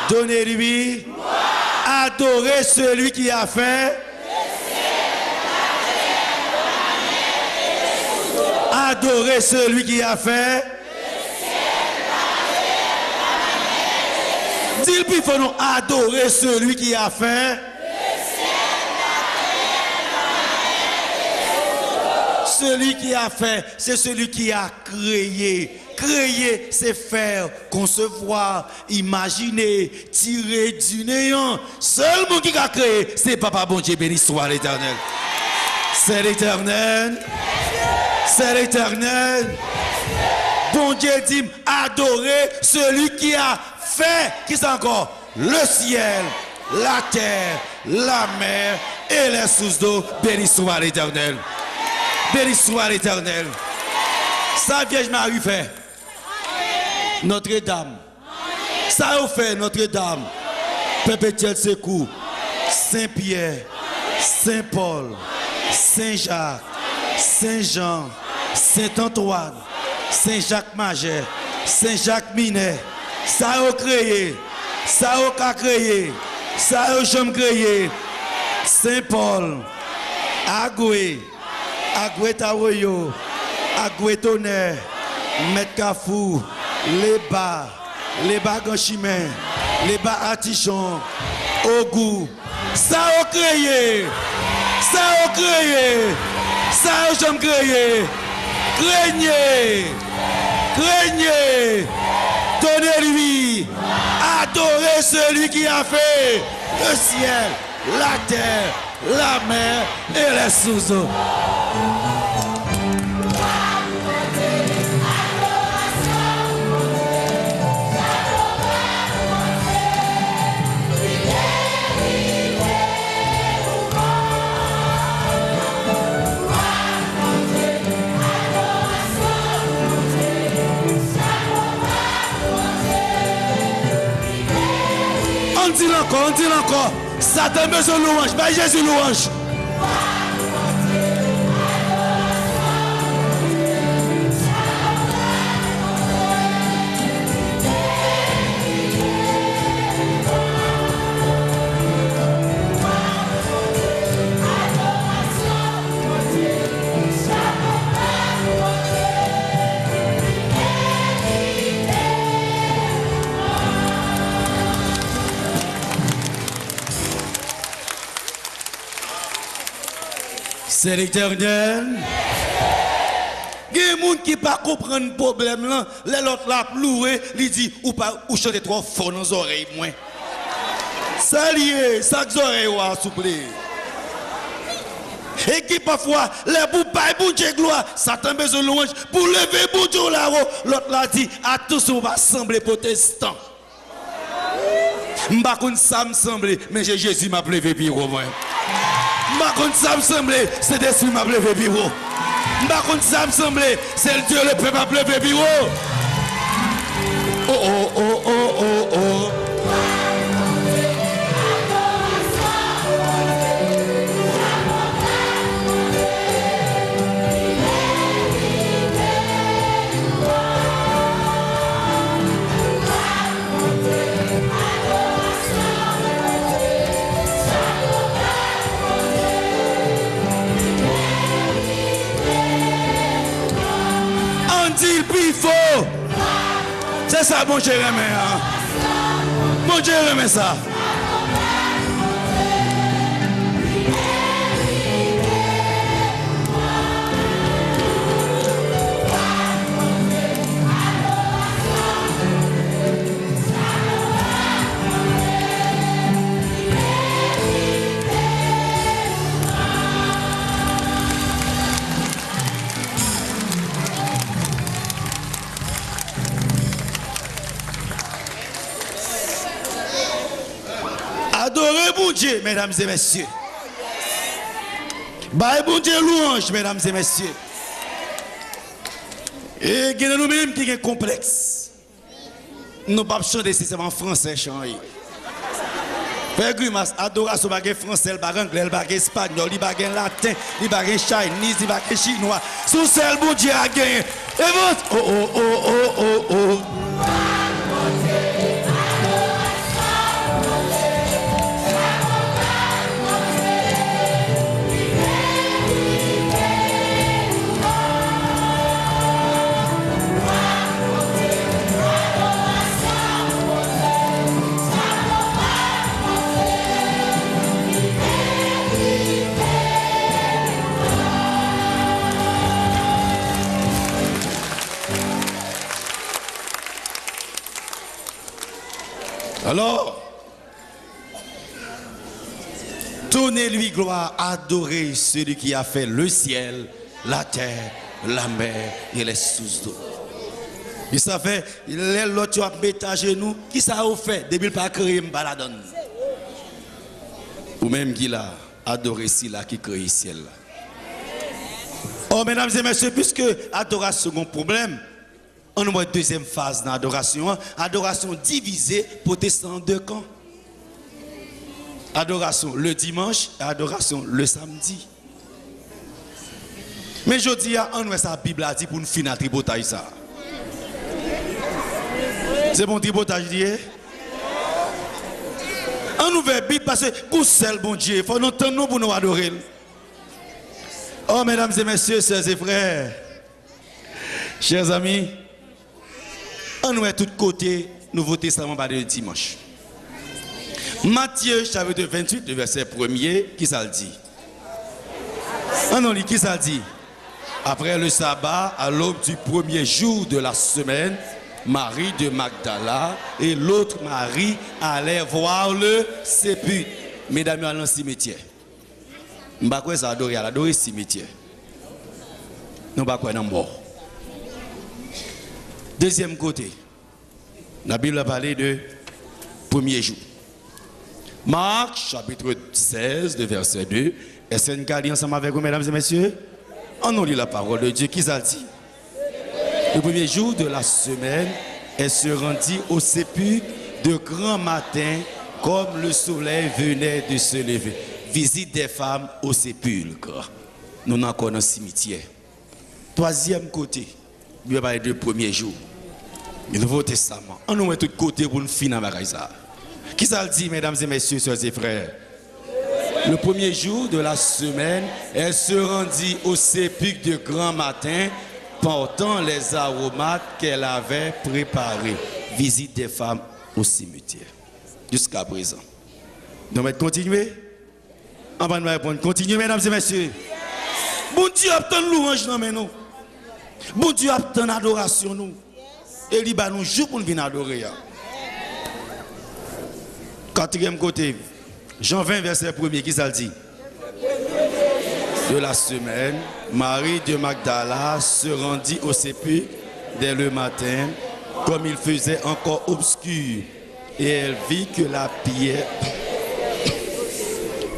donnez-lui, adorez celui qui a fait, adorez celui qui a fait. Dis-le puis il faut nous adorer celui qui a fait. Celui qui a fait, c'est celui qui a créé. Créer, c'est faire, concevoir, imaginer, tirer du néant. Seul monde qui a créé, c'est Papa bon Dieu, béni soit l'Éternel. C'est l'Éternel. C'est l'Éternel. Bon Dieu dit, adorer celui qui a fait, qui c'est encore? Le ciel, la terre, la mer et les sources d'eau. Béni soit l'Éternel. Béni soit l'Éternel. Ça Vierge Marie fait. Notre-Dame. Ça a fait Notre-Dame. Perpétuel secours. Saint-Pierre. Saint-Paul. Saint-Jacques. Saint-Jean. Saint-Antoine. Saint-Jacques Majeur. Saint-Jacques Minet. Ça a créé. Ça a créé. Ça a jamais créé. Saint-Paul. Agoué. Agoué Taroyo. Agoué Tonnerre. Maître Kafou. Les bas Ganchimen, les bas Atichon, Ogou, ça a créé, ça a créé, ça a jamais créé, craignez, craignez, donnez-lui, adorez celui qui a fait le ciel, la terre, la mer et les sous-eaux. On dit encore, Satan besoin de louange, pas Jésus louange. C'est l'Éternel. Il y a des gens qui ne comprennent pas le problème là. Les autres là loué, ils disent ou chanter trop fort dans les oreilles moins. Ça lié, ça que oreilles wa souple. Et qui parfois les pour pas pour Dieu gloire, Satan besoin de louange pour lever pour Dieu là-haut. L'autre là dit à tous on va sembler protestant. M'pa kon ça me semble mais Jésus m'a levé piro moi. M'pa kon ça me semble c'est d'esprit m'a levé piro. M'pa kon ça me semble c'est le Dieu le peuple m'a levé piro. Oh oh oh oh oh oh. C'est ça, bon Dieu remet. Bon Dieu remet ça. Adorez bon Dieu, mesdames et messieurs. Bye bon Dieu louange, mesdames et messieurs. Et nous-mêmes qui est complexe. Nous ne pouvons pas chanter si c'est en français. Faire grimace, adoration, il français, il anglais, il espagnol, il latin, il chinese, il chinois. Sous celle bon Dieu a gagné. Et votre oh. Alors, donnez-lui gloire, adorez celui qui a fait le ciel, la terre, la mer et les sources d'eau. Et ça fait, l'autre tu as mis à genoux, qui ça a fait depuis le pas créé baladon. Ou même qui l'a adoré si là qui crée le ciel. Oh mesdames et messieurs, puisque adoration est un problème, on a une deuxième phase dans l'adoration. Adoration divisée, protestant en deux camps. Adoration le dimanche et adoration le samedi. Mais je dis, on a sa Bible a dit pour nous finir le tripotage ça. C'est bon tripotage dit. On ouvre la Bible parce que pour seul bon Dieu, il faut nous entendre pour nous adorer. Oh mesdames et messieurs, sœurs et frères, chers amis, on nous met de tous côtés Nouveau Testament par le dimanche. Matthieu chapitre 28, le verset 1er, qui ça le dit? On nous lit qui ça le dit? Après le sabbat, à l'aube du premier jour de la semaine, Marie de Magdala et l'autre Marie allaient voir le sépulcre. Mesdames, allons au cimetière. Je ne sais pas si adorer, adorer le cimetière. Nous ne sais pas dans mort. Deuxième côté, la Bible a parlé de premier jour. Marc, chapitre 16, de verset 2. Est-ce que nous allons ensemble avec vous, mesdames et messieurs? On nous lit la parole de Dieu. Qui ça dit? Le premier jour de la semaine, elle se rendit au sépulcre de grand matin, comme le soleil venait de se lever. Visite des femmes au sépulcre. Nous n'en connaissons pas cimetière. Troisième côté, il va parler du premier jour. Le Nouveau Testament. On nous met de côté pour nous finir avec ça. Qui ça le dit, mesdames et messieurs, sœurs et frères? Le premier jour de la semaine, elle se rendit au sépulcre de grand matin, portant les aromates qu'elle avait préparés. Visite des femmes au cimetière. Jusqu'à présent. Donc, on va continuer. On va répondre. Continuez, mesdames et messieurs. Bon Dieu obtient louange dans nous. Bon Dieu obtient adoration nous. Et il va nous jouer pour nous venir adorer. Quatrième côté, Jean 20, verset 1er, qui ça le dit? De la semaine, Marie de Magdala se rendit au sépulcre dès le matin, comme il faisait encore obscur, et elle vit que la pierre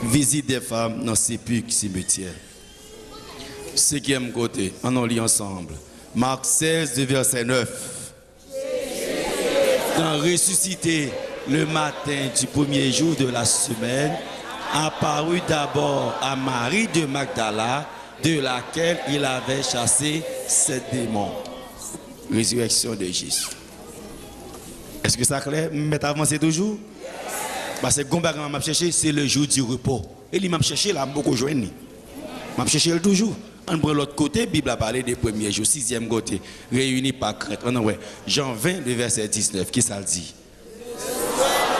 visite des femmes dans le sépulcre cimetière. Cinquième côté, on en lit ensemble. Marc 16, verset 9. Quand ressuscité le matin du premier jour de la semaine, apparut d'abord à Marie de Magdala, de laquelle il avait chassé 7 démons. Résurrection de Jésus. Est-ce que ça clair? Mais avancé toujours? Parce que Gombagan m'a cherché, c'est le jour du repos. Et il m'a cherché là, beaucoup joindre. M'a cherché toujours. On prend l'autre côté, la Bible a parlé des premiers jours, 6e côté, réunis par crainte. Jean 20, le verset 19, qui ça le dit?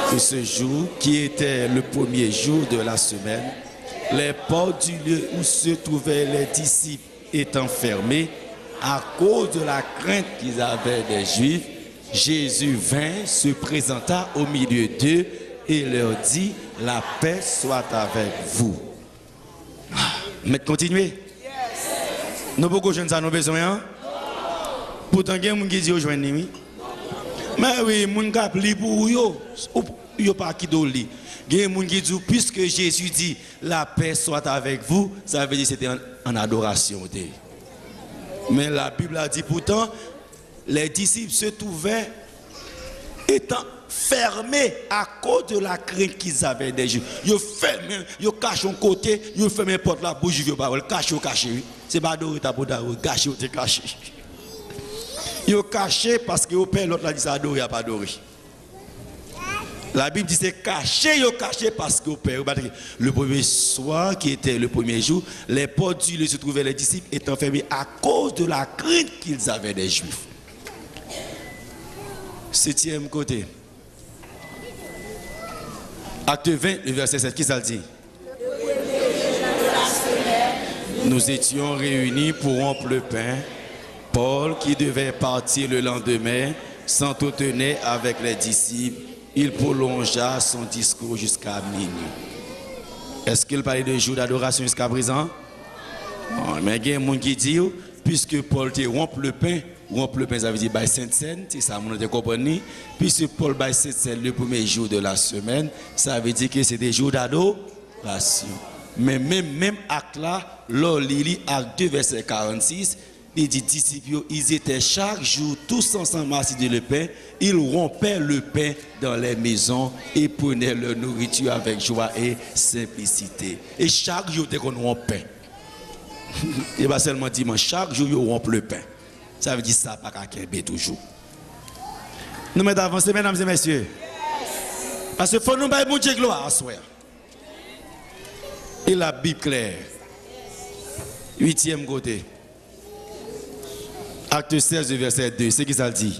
Que ce jour, qui était le premier jour de la semaine, les portes du lieu où se trouvaient les disciples étant fermées, à cause de la crainte qu'ils avaient des Juifs, Jésus vint, se présenta au milieu d'eux et leur dit, la paix soit avec vous. Mais continuez. Nous beaucoup de jeunes ça nous besoin. Pourtant, il y a des gens qui disent aux jeunes. Mais oui, les gens qui lisent pour eux, ils ne pas qui doivent lire. Il y a des gens qui disent, puisque Jésus dit, la paix soit avec vous, ça veut dire que c'était en adoration. Mais la Bible a dit pourtant, les disciples se trouvaient étant fermés à cause de la crainte qu'ils avaient des Juifs. Ils ferment, ils cachent un côté, ils ferment la porte la bouche, ils cachent, cachent. C'est pas d'où tu as caché, tu caché. Ils cachent parce que au père l'autre l'a dit ça il n'y a pas d'oré. La Bible dit c'est caché, ils caché parce que au père le premier soir qui était le premier jour, les portes du lieu se trouvaient les disciples étant fermés à cause de la crainte qu'ils avaient des Juifs. 7e côté. Acte 20, le verset 7, qui ça le dit? Nous étions réunis pour rompre le pain. Paul, qui devait partir le lendemain, s'entretenait avec les disciples. Il prolongea son discours jusqu'à minuit. Est-ce qu'il parlait de jour d'adoration jusqu'à présent? Non, mais il y a des gens qui disent, puisque Paul te rompt le pain, ça veut dire by Sainte-Seine, c'est ça, on a compris. Puisque Paul by Sainte-Seine, le premier jour de la semaine, ça veut dire que c'est des jours d'adoration. Mais même acte là, là, Lili, acte 2, verset 46, il dit, disciples, ils étaient chaque jour tous ensemble assis de le pain, ils rompaient le pain dans les maisons et prenaient leur nourriture avec joie et simplicité. Et chaque jour, dès qu'on rompt pain, et pas seulement dimanche, chaque jour, ils rompent le pain. Ça veut dire ça, pas qu'à Kébé toujours. Nous mettons avancer, mesdames et messieurs. Parce qu'il faut nous bailler mon Dieu gloire à soi. Et la Bible claire. 8e côté. Acte 16, verset 2. C'est qui ça le dit?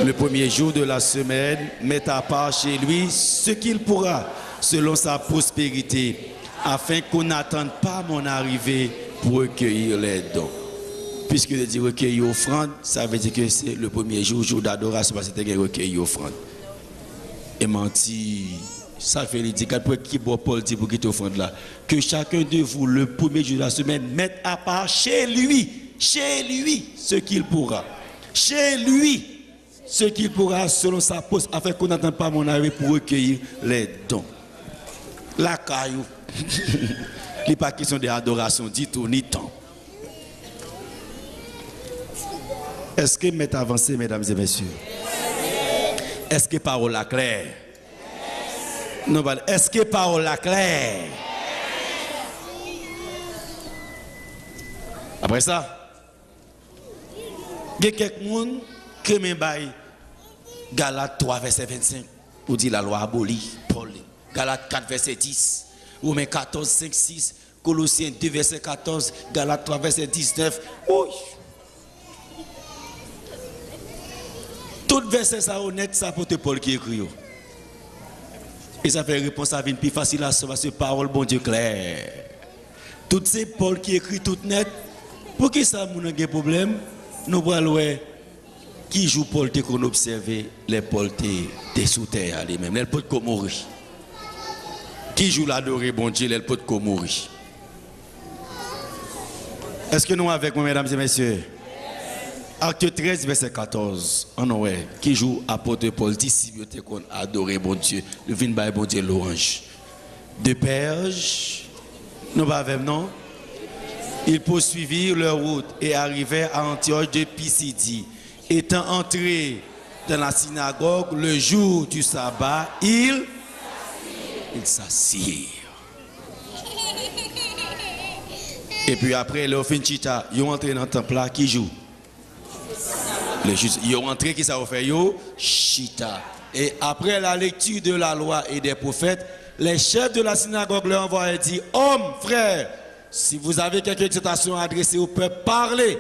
Le premier jour de la semaine, met à part chez lui ce qu'il pourra, selon sa prospérité, afin qu'on n'attende pas mon arrivée pour recueillir les dons. Puisque de dire recueillir offrande, ça veut dire que c'est le premier jour d'adoration, parce que c'était recueillir offrande. Et menti, ça fait les dire qui Paul dit pour quitter offrande là, que chacun de vous, le premier jour de la semaine, mette à part chez lui, ce qu'il pourra. Chez lui, ce qu'il pourra, selon sa poste, afin qu'on n'attende pas mon arrivée pour recueillir les dons. La caillou. Il n'est pas question d'adoration, dit tout, ni temps. Est-ce que m'est avancé, mesdames et messieurs? Est-ce que parole la claire? Non, est-ce que parole la claire? Après ça, il y a quelqu'un qui me baille Galates 3, verset 25, pour dire la loi abolie, Paul. Galates 4, verset 10. Romains 14, 5, 6, Colossiens 2, verset 14, Galates 3, verset 19. Oui. Tout verset ça honnête, ça porte Paul qui écrit. Et ça fait réponse à vie plus facile à savoir, c'est parole bon Dieu clair. Tout c'est Paul qui écrit tout net. Pour qui ça mon a problème? Nous voyons qui joue Paul qu'on observe les Paul te sous terre lui-même, les Paul comme mourir. Qui joue l'adorer bon Dieu, les Paul comme mourir. Est-ce que nous avec moi, mesdames et messieurs? Acte 13, verset 14. Qui joue apôtre Paul, disciple qu'on adorer bon Dieu, le vin by bon Dieu l'orange. De Perge, nous pas avec non. Ils poursuivirent leur route et arrivèrent à Antioche de Pisidie. Étant entrés dans la synagogue le jour du sabbat, ils s'assirent. Et puis après, leur fin chita, ils ont entré dans le temple là, qui joue? Ils ont entré, qui ça a fait? Chita. Et après la lecture de la loi et des prophètes, les chefs de la synagogue leur envoient et disent, hommes, frères, si vous avez quelques exhortations adressées au peuple, parlez.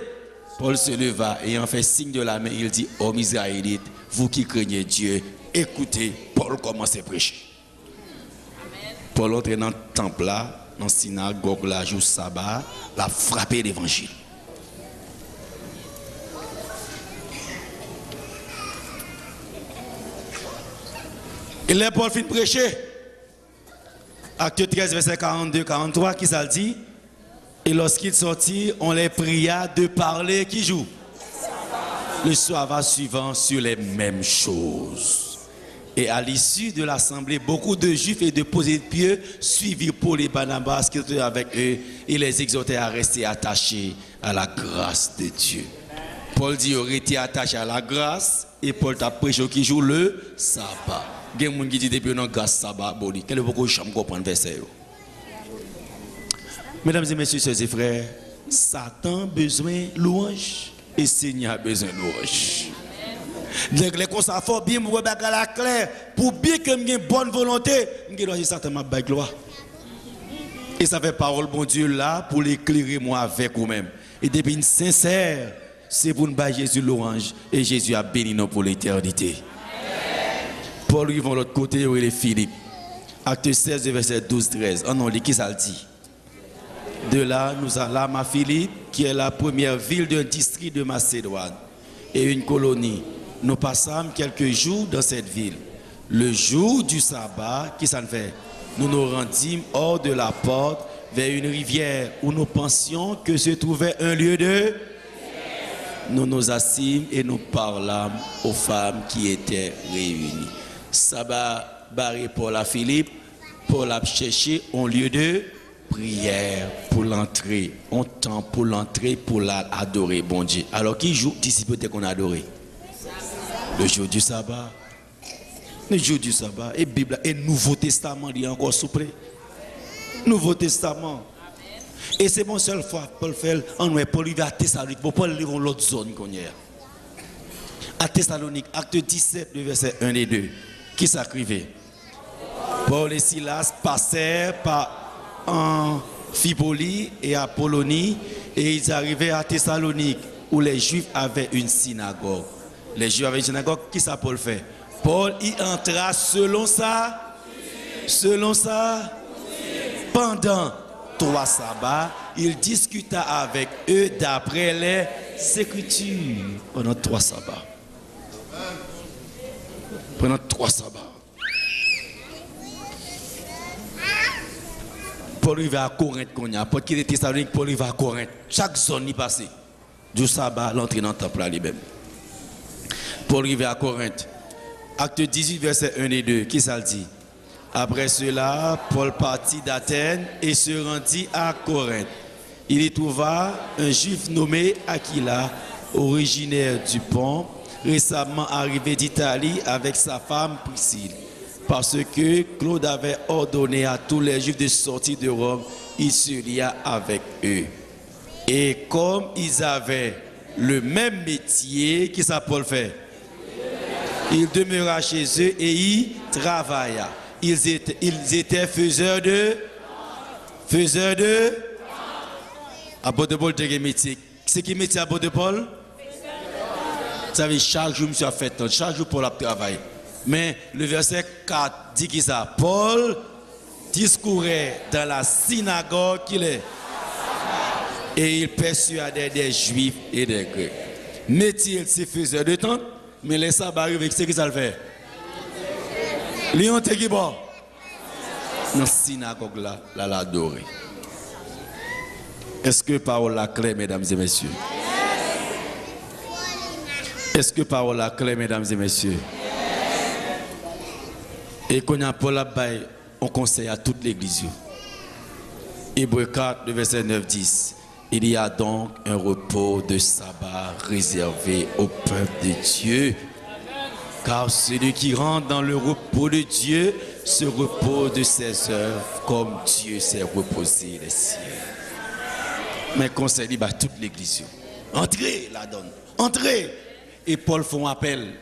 Paul se leva et en fait signe de la main, il dit, hommes israélites, vous qui craignez Dieu, écoutez. Paul commence à prêcher. Amen. Paul entre dans le temple là, dans la synagogue là, jour sabbat, l'a frappé l'évangile. Et là, Paul finit de prêcher. Acte 13, verset 42-43, qui ça dit? Et lorsqu'il sortit, on les pria de parler qui joue? Le soir suivant sur les mêmes choses. Et à l'issue de l'assemblée, beaucoup de juifs et de pieux suivirent Paul et Barnabas qui étaient avec eux et les exhortaient à rester attachés à la grâce de Dieu. Paul dit, aurait été attaché à la grâce et Paul t'a prêché qui joue le sabbat. Il y a des gens qui disent depuis non grâce sabbat, quel est beaucoup de chambre comprendre verset. Mesdames et messieurs, sœurs et frères, Satan a besoin de louange et Seigneur a besoin de louange. Les constats fort bien me rebattre à la claire pour bien que j'ai une bonne volonté, je dois Satan m'a bail gloire. Et ça fait parole bon Dieu là pour l'éclairer moi avec vous-même. Et depuis une sincère, c'est pour nous bailler Jésus louange et Jésus a béni nous pour l'éternité. Paul arrive de l'autre côté où il est Philippe. Acte 16 verset 12-13. On lit qui ça le dit. De là, nous allâmes à Philippe, qui est la première ville d'un district de Macédoine, et une colonie. Nous passâmes quelques jours dans cette ville. Le jour du sabbat, qui ça fait? Nous nous rendîmes hors de la porte vers une rivière où nous pensions que se trouvait un lieu de... Nous nous assîmes et nous parlâmes aux femmes qui étaient réunies. Sabbat barré Paul à Philippe, Paul a cherché un lieu de prière pour l'entrée, un temps pour l'entrée, pour l'adorer, bon Dieu. Alors qui joue disciple qu'on a adoré? Le jour du sabbat. Le jour du sabbat. Et Bible et Nouveau Testament, il y a encore souple. Nouveau Testament. Et c'est mon seul fois Paul fait en Paul il va à Thessalonique, pour Paul livre l'autre zone qu'on y a. À Thessalonique, acte 17, verset 1 et 2. Qui s'écrivait? Paul et Silas passèrent par Amphipolis et Apollonie et ils arrivaient à Thessalonique où les Juifs avaient une synagogue. Les Juifs avaient une synagogue, qui ça Paul fait? Paul y entra selon ça, pendant 3 sabbats, il discuta avec eux d'après les Écritures. Pendant 3 sabbats. Pendant 3 sabbats. Paul arrive à Corinthe, Paul qui était Thessalonique, Paul arrive à Corinthe. Chaque zone y passait. Du sabbat, l'entrée dans le temple lui-même. Paul arrive à Corinthe. Acte 18, verset 1 et 2. Qui ça le dit? Après cela, Paul partit d'Athènes et se rendit à Corinthe. Il y trouva un juif nommé Aquila, originaire du Pont, récemment arrivé d'Italie avec sa femme Priscille. Parce que Claude avait ordonné à tous les Juifs de sortir de Rome, il se lia avec eux. Et comme ils avaient le même métier, qu'est-ce que Paul fait? Il demeura chez eux et y travailla. Ils étaient faiseurs de... Apôtre Paul était métier. C'est qui métier apôtre Paul? Vous savez, chaque jour, monsieur a fait tant. Chaque jour, Paul a travaillé. Mais le verset 4 dit qui ça? Paul discourait dans la synagogue qu'il est. Et il persuadait des Juifs et des Grecs. Métier, c'est faiseur de temps. Mais les sabbats arrivent, c'est qui ça le fait? Léon te qui bon? Dans la synagogue là, l'adoré. Est-ce que parole la claire, mesdames et messieurs? Est-ce que parole la claire, mesdames et messieurs? Et qu'on a Paul là-bas, on conseille à toute l'église. Hébreux 4, verset 9-10. Il y a donc un repos de sabbat réservé au peuple de Dieu. Car celui qui rentre dans le repos de Dieu se repose de ses œuvres comme Dieu s'est reposé les cieux. Mais conseil à toute l'église. Entrez la donne. Entrez. Et Paul fait un appel.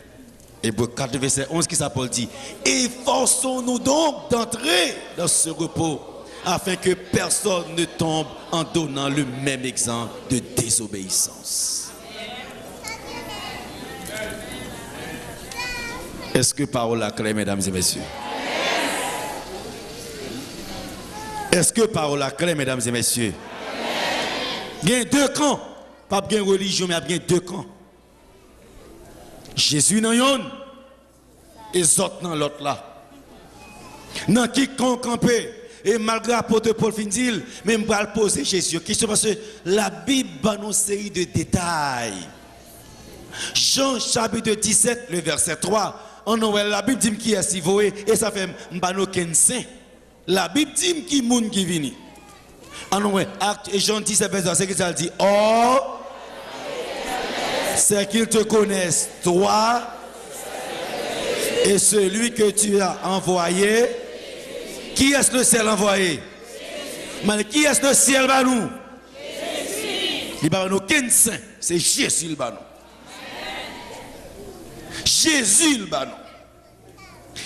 Hébreux 4, verset 11, qui ça Paul dit? Efforçons-nous donc d'entrer dans ce repos, afin que personne ne tombe en donnant le même exemple de désobéissance. Est-ce que parole est claire, mesdames et messieurs? Est-ce que parole est claire, mesdames et messieurs? Il y a deux camps. Pas bien religion, mais il y a deux camps. Jésus dans yon et autres dans l'autre là. Dans qui camp campé? Et malgré l'apôtre Paul Findil, même pour le poser Jésus question parce que la Bible a une série de détails. Jean chapitre 17, le verset 3. La Bible dit qui est si voé et ça fait m'bano ken saint. La Bible dit qui moun qui vini. Acte Jean 17 verset 5 ça dit or c'est qu'ils te connaissent toi et celui que tu as envoyé. Qui est-ce le ciel envoyé? Mais qui est-ce le ciel banou? Il va nous ken saint, c'est Jésus le banou. Jésus le banon.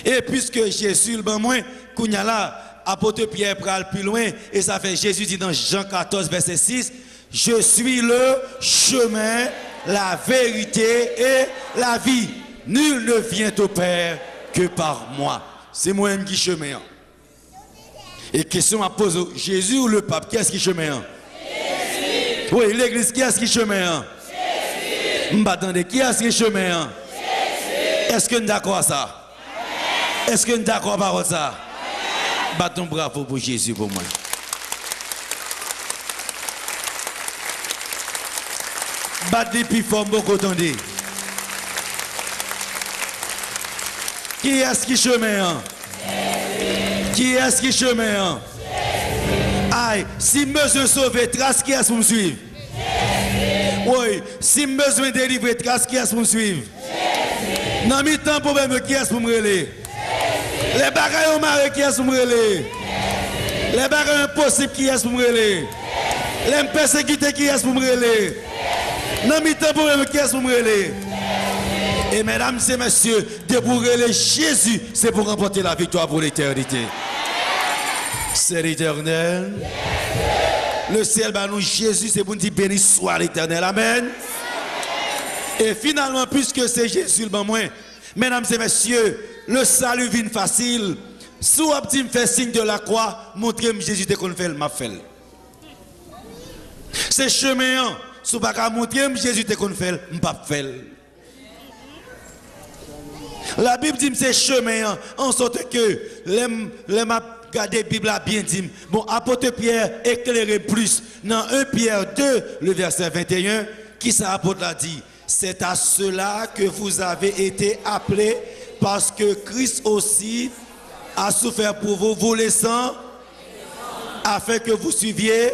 Et puisque Jésus le banon, kounya là, apôtre Pierre pral plus loin, et ça fait Jésus dit dans Jean 14, verset 6, je suis le chemin, la vérité et la vie. Nul ne vient au Père que par moi. C'est moi-même qui chemin. Et question à poser, Jésus ou le pape, qui est-ce qui chemin? Jésus. Oui, l'église, qui est-ce qui chemin? Jésus. M'attendez, qui est-ce qui chemin? Est-ce que nous sommes d'accord à ça? Est-ce que nous sommes d'accord par ça? Battons bravo pour Jésus pour moi. Battez plus fort, beaucoup attendez. Qui est-ce qui chemin? Qui est-ce qui chemin? Aïe, si besoin sauver, trace qui est-ce pour me suivre? Oui, si besoin délivrer, trace qui est-ce pour me suivre? Dans mes temps problème qui est pour me relayer? Les bagailles au mari qui est pour me relayer? Les bagailles impossibles qui est pour me relayer? Les persécutés qui est pour me relayer? Dans mes temps problème qui est pour me relayer? Et mesdames et messieurs, de pour relayer Jésus, c'est pour remporter la victoire pour l'éternité. C'est l'éternel. Le ciel, bah nous, Jésus, c'est pour nous dire béni soit l'éternel. Amen. Et finalement, puisque c'est Jésus le bon moins, mesdames et messieurs, le salut vient facile. Si vous me fait signe de la croix, montrez-moi Jésus de qu'on fait, m'a fait. C'est chemin, si vous ne montrez-moi Jésus de qu'on fait, m'a fait. La Bible dit que c'est chemin, en sorte que les m'a regardé la Bible a bien dit. Bon, apôtre Pierre éclairé plus dans 1 Pierre 2, le verset 21, qui ça apôtre a dit? C'est à cela que vous avez été appelés, parce que Christ aussi a souffert pour vous, vous laissant, afin que vous suiviez.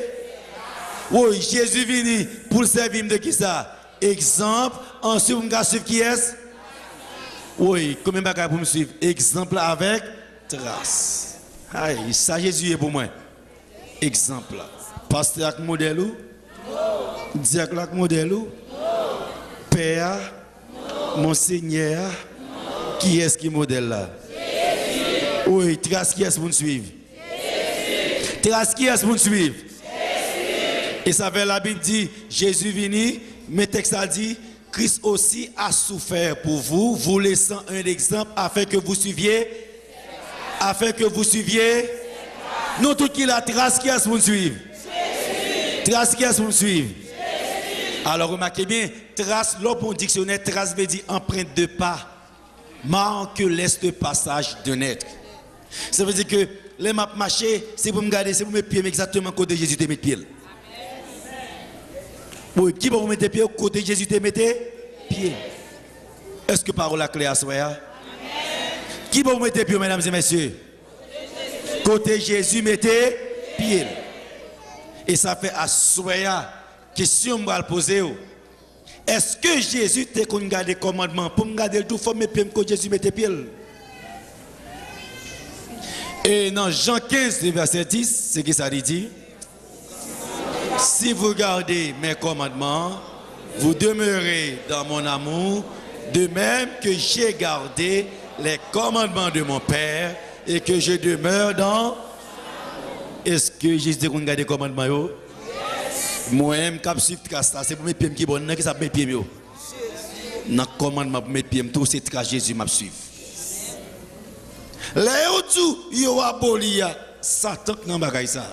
Oui, Jésus venu pour servir de qui ça? Exemple, ensuite vous me suivre qui est? Oui, combien de bagages pour me suivre? Exemple avec trace. Aïe, ça Jésus est pour moi. Exemple. Pasteur avec modèle ou? Diacre avec modèle ou? Père, Monseigneur, qui est-ce qui modèle là? Jésus. Oui, trace qui est-ce pour nous suivre? Jésus. Trace qui est-ce pour nous suivre? Jésus. Et ça fait la Bible dit, Jésus venu, mais texte a dit, Christ aussi a souffert pour vous, vous laissant un exemple afin que vous suiviez. Afin que vous suiviez. Nous tout qui la trace qui est-ce pour nous suivre? Jésus. Trace qui est-ce pour nous suivre? Alors remarquez bien, trace, l'autre dictionnaire, trace veut dire empreinte de pas, marque laisse de passage d'un être. Ça veut dire que les maps marcher, c'est pour me garder, c'est pour mes pieds exactement côté Jésus te mettre pied. Oui, qui va vous mettre pied côté Jésus te mettre pied? Est-ce que parole la clé à soi? Qui va vous mettre pied, mesdames et messieurs? Côté Jésus mettez pied. Et ça fait à soi. Question que je vais poser. Est-ce que Jésus t'a gardé le commandement pour me garder tout forme et que Jésus mette pied? Et dans Jean 15, verset 10, c'est ce que ça dit. Si vous gardez mes commandements, vous demeurez dans mon amour, de même que j'ai gardé les commandements de mon Père et que je demeure dans... Est-ce que Jésus a gardé les commandements? Moi-même, quand je suis trace, c'est pour mes pieds qui bon, qui ça mes pieds yo. Dans commandement pour mes pieds, tout c'est trace Jésus m'a suivre. Les autres, yo aboli Satan dans bagay ça.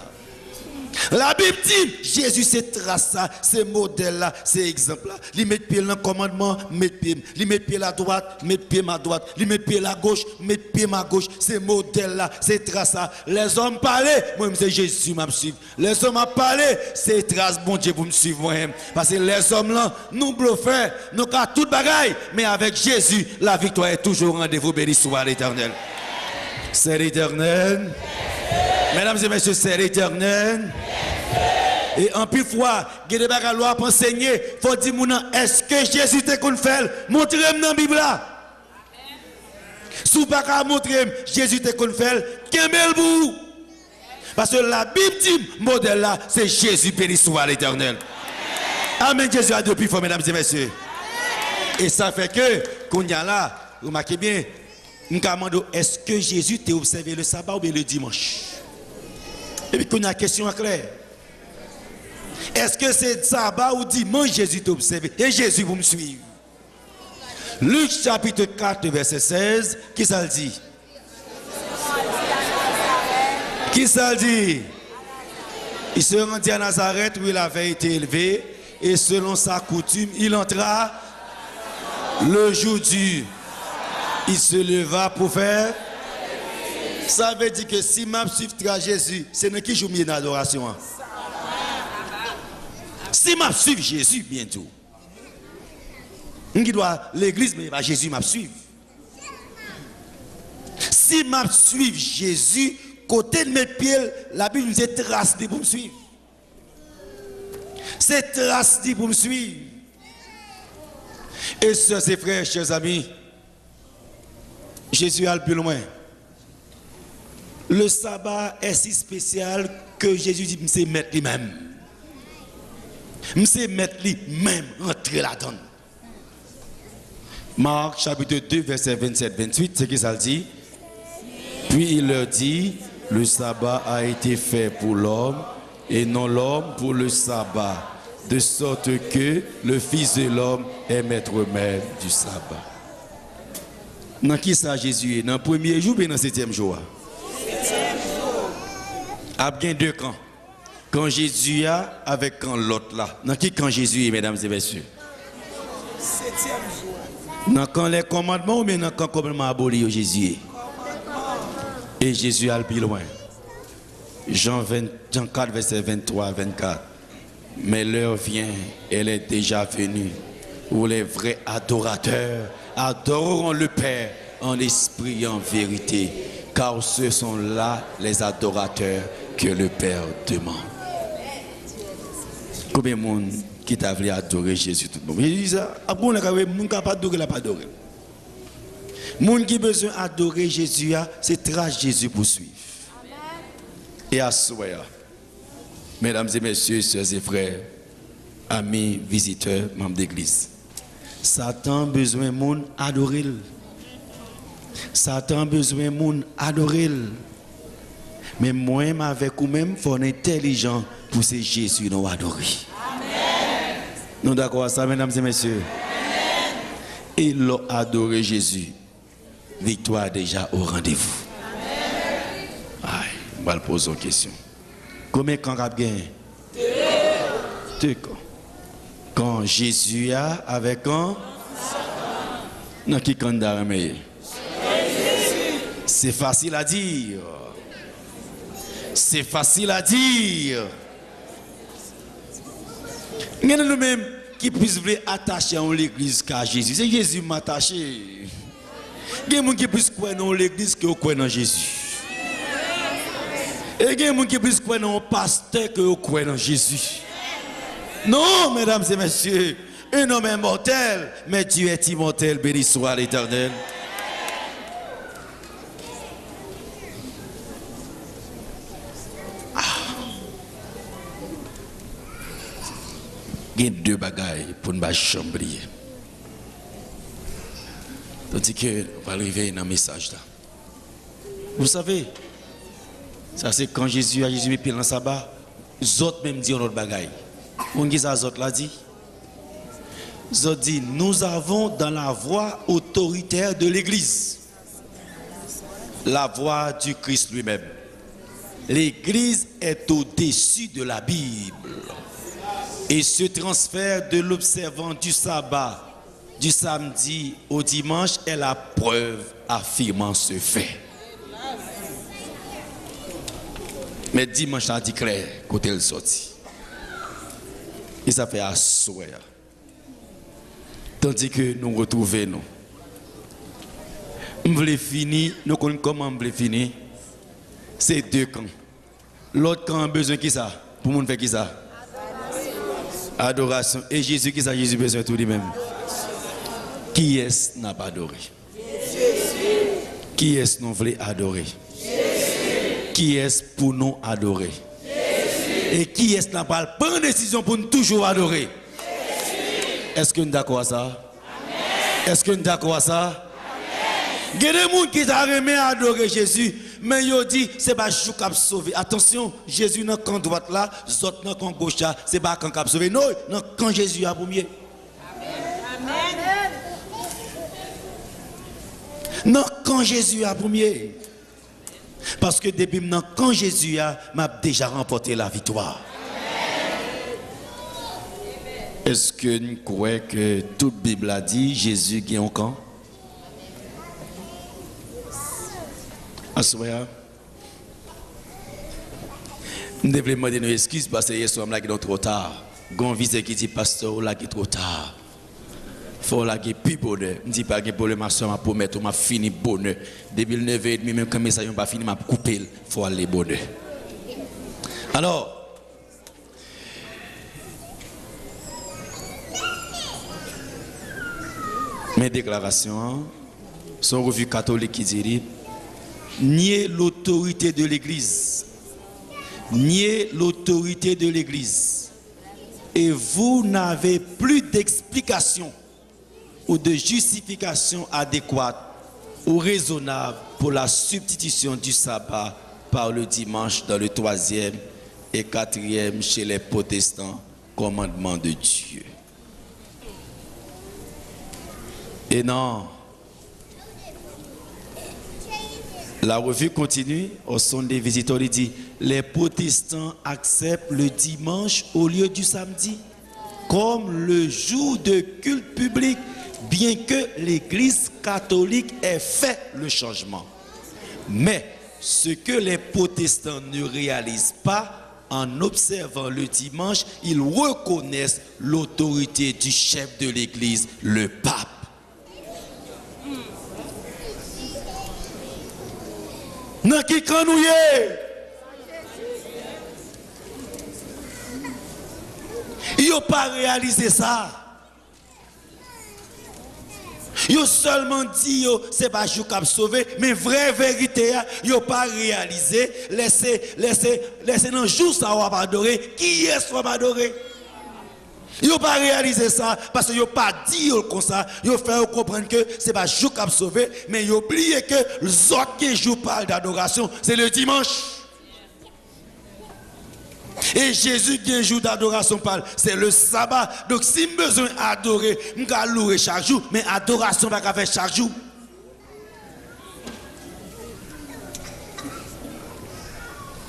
La Bible dit, Jésus c'est trace ça, c'est modèle là, c'est exemple là. Il met pied dans le commandement, met pied. Il met pied à droite, met pied à droite. Il met pied à gauche, met pied à gauche. C'est modèle là, c'est trace ça. Les hommes parlaient, moi c'est Jésus m'a suivre. Les hommes parlé, c'est trace bon Dieu pour me suivre moi-même. Parce que les hommes là, nous bluffons, nous avons tout bagaille, mais avec Jésus, la victoire est toujours au rendez-vous. Béni soit l'Éternel. C'est l'Éternel. Mesdames et messieurs, c'est l'Éternel. Et en plus fois, il y a des bagages à loi pour enseigner. Il faut dire, est-ce que Jésus te qu'on fait? Montrez-moi dans la Bible là. Si vous ne pouvez pas montrer Jésus te qu'on fait, qu'est-ce que parce que la Bible dit, modèle là, c'est Jésus, béni soit l'Éternel. Amen. Jésus a depuis fort, mesdames et messieurs. Et ça fait que, quand il y a là, vous remarquez bien, nous demandons, est-ce que Jésus t'a observé le sabbat ou bien le dimanche? Et puis, qu'on a une question claire. Est-ce que c'est sabbat ou dimanche Jésus t'a observé? Et Jésus, vous me suivez. Luc chapitre 4, verset 16, qui ça le dit? Qui ça le dit? Il se rendit à Nazareth où il avait été élevé, et selon sa coutume, il entra le jour du. Il se leva pour faire. Ça veut dire que si je suivrai Jésus, c'est nous qui jouons une adoration. Si je suis Jésus, bientôt. L'église, mais Jésus m'a suivi. Si je suis Jésus, côté de mes pieds, la Bible nous dit trace pour me suivre. C'est trace pour me suivre. Et sœurs et frères, chers amis, Jésus a le plus loin. Le sabbat est si spécial que Jésus dit, c'est mettre lui-même. C'est mettre lui-même, rentrer là-dedans. Marc chapitre 2, verset 27-28, c'est ce que ça dit. Puis il leur dit, le sabbat a été fait pour l'homme et non l'homme pour le sabbat, de sorte que le Fils de l'homme est maître même du sabbat. Dans qui ça Jésus est? Dans le premier jour ou dans le 7e jour? Il y a bien deux camps. Quand Jésus est avec quand l'autre là. Dans qui camp Jésus est, mesdames et messieurs? 7e jour. Dans quand les commandements ou bien dans quand complètement aboli Jésus est? Et Jésus a le plus loin. Jean 4, verset 23-24. Mais l'heure vient, elle est déjà venue, où les vrais adorateurs adoreront le Père en esprit et en vérité, car ce sont là les adorateurs que le Père demande. Combien de monde qui t'a voulu adorer Jésus tout le monde? Jésus dit ça, après on a pas adorer, pas adorer. Monde qui a besoin d'adorer Jésus, c'est trace Jésus pour suivre. Et à soi, mesdames et messieurs, sœurs et frères, amis, visiteurs, membres d'église, Satan a besoin de monde adorer. Satan a besoin de monde adorer. Mais moi-même avec vous-même, il faut être intelligent pour ce Jésus nous adorer. Amen. Nous d'accord à ça, mesdames et messieurs? Amen. Et l'ont adoré Jésus. Victoire déjà au rendez-vous. Aïe, on va poser une question. Combien de camps a gagné? Deux camps. Quand Jésus a avec un dans qui camp d'armée? C'est facile à dire. C'est facile à dire. Il y a nous-mêmes qui puissent attacher à l'église qu'à Jésus. C'est Jésus m'a attaché. Il y a des gens qui puissent croire dans l'église que croient dans Jésus. Et il y a des gens qui puissent croire dans le pasteur que croient dans Jésus. Non, mesdames et messieurs, un homme est mortel, mais Dieu est immortel, béni soit l'Éternel. Il y a deux bagailles pour ne pas chambrer. Tandis que on va arriver dans un message là. Vous savez, Ça c'est quand Jésus mis pied dans le sabbat, les autres même disent notre bagaille. On dit ça, les autres là dit. Les autres dit, nous avons dans la voie autoritaire de l'Église, la voie du Christ lui-même. L'Église est au-dessus de la Bible. Et ce transfert de l'observant du sabbat, du samedi au dimanche, est la preuve affirmant ce fait. Mais dimanche, a dit clair, côté le sorti. Et ça fait asseoir. Tandis que nous retrouvons nous. On voulait finir, nous connaissons comment on voulait finir. C'est deux camps. L'autre camp a besoin de qui ça? Pour nous faire qui ça? Adoration. Et Jésus, qui ça? Jésus a besoin de tout lui-même. Qui est-ce n'a pas adoré? Jésus. Qui est-ce nous voulons adorer? Jésus. Qui est-ce pour nous adorer? Jésus. Et qui est-ce n'a pas prendre décision pour nous toujours adorer? Jésus. Est-ce que nous sommes d'accord à ça? Amen. Est-ce que nous sommes d'accord à ça? Il y a des gens qui ont adorer Jésus, mais ils ont dit c'est pas Jésus qui a sauvé. Attention, Jésus dans le camp droite là, les autres dans le camp gauche là, c'est pas quand qui a sauvé. Non, dans le camp Jésus a premier. Amen. Non, quand Jésus a premier. Parce que depuis maintenant, quand Jésus a, m'a déjà remporté la victoire. Est-ce que nous croyons que toute Bible a dit Jésus qui est au camp? Assoya. Nous devons demander nos excuses parce que hier soir, là, qui est trop tard. Gon visite qui dit pasteur, là, qui est trop tard. Faut là qui plus bonheur. Je dis pas que pour le maçon m'a promettre m'a fini bonheur. Depuis le 9h30 même quand message pas fini m'a couper, faut aller bonheur. Alors mes déclarations sont revues catholiques qui disent nier l'autorité de l'Église. Nier l'autorité de l'Église. Et vous n'avez plus d'explication ou de justification adéquate ou raisonnable pour la substitution du sabbat par le dimanche dans le 3e et 4e chez les protestants, commandement de Dieu. Et non, la revue continue, au son des visiteurs, il dit, les protestants acceptent le dimanche au lieu du samedi comme le jour de culte public, bien que l'Église catholique ait fait le changement. Mais ce que les protestants ne réalisent pas, en observant le dimanche, ils reconnaissent l'autorité du chef de l'Église, le pape. Nan ki kanouye. Ils n'ont pas réalisé ça. Ils ont seulement dit que ce n'est pas Jésus qui a sauvé, mais vraie vérité, ils n'ont pas réalisé. Laissez dans le jour ça, on va adorer. Qui est-ce qu'on va adorer? Ils n'ont pas réalisé ça parce qu'ils n'ont pas dit comme ça. Ils ont fait comprendre que ce n'est pas Jésus qui a sauvé, mais ils ont oublié que les autres qui jouent parlent d'adoration, c'est le dimanche. Et Jésus qui est un jour d'adoration parle, c'est le sabbat. Donc si j'ai besoin d'adorer, je vais louer chaque jour, mais adoration va faire chaque jour.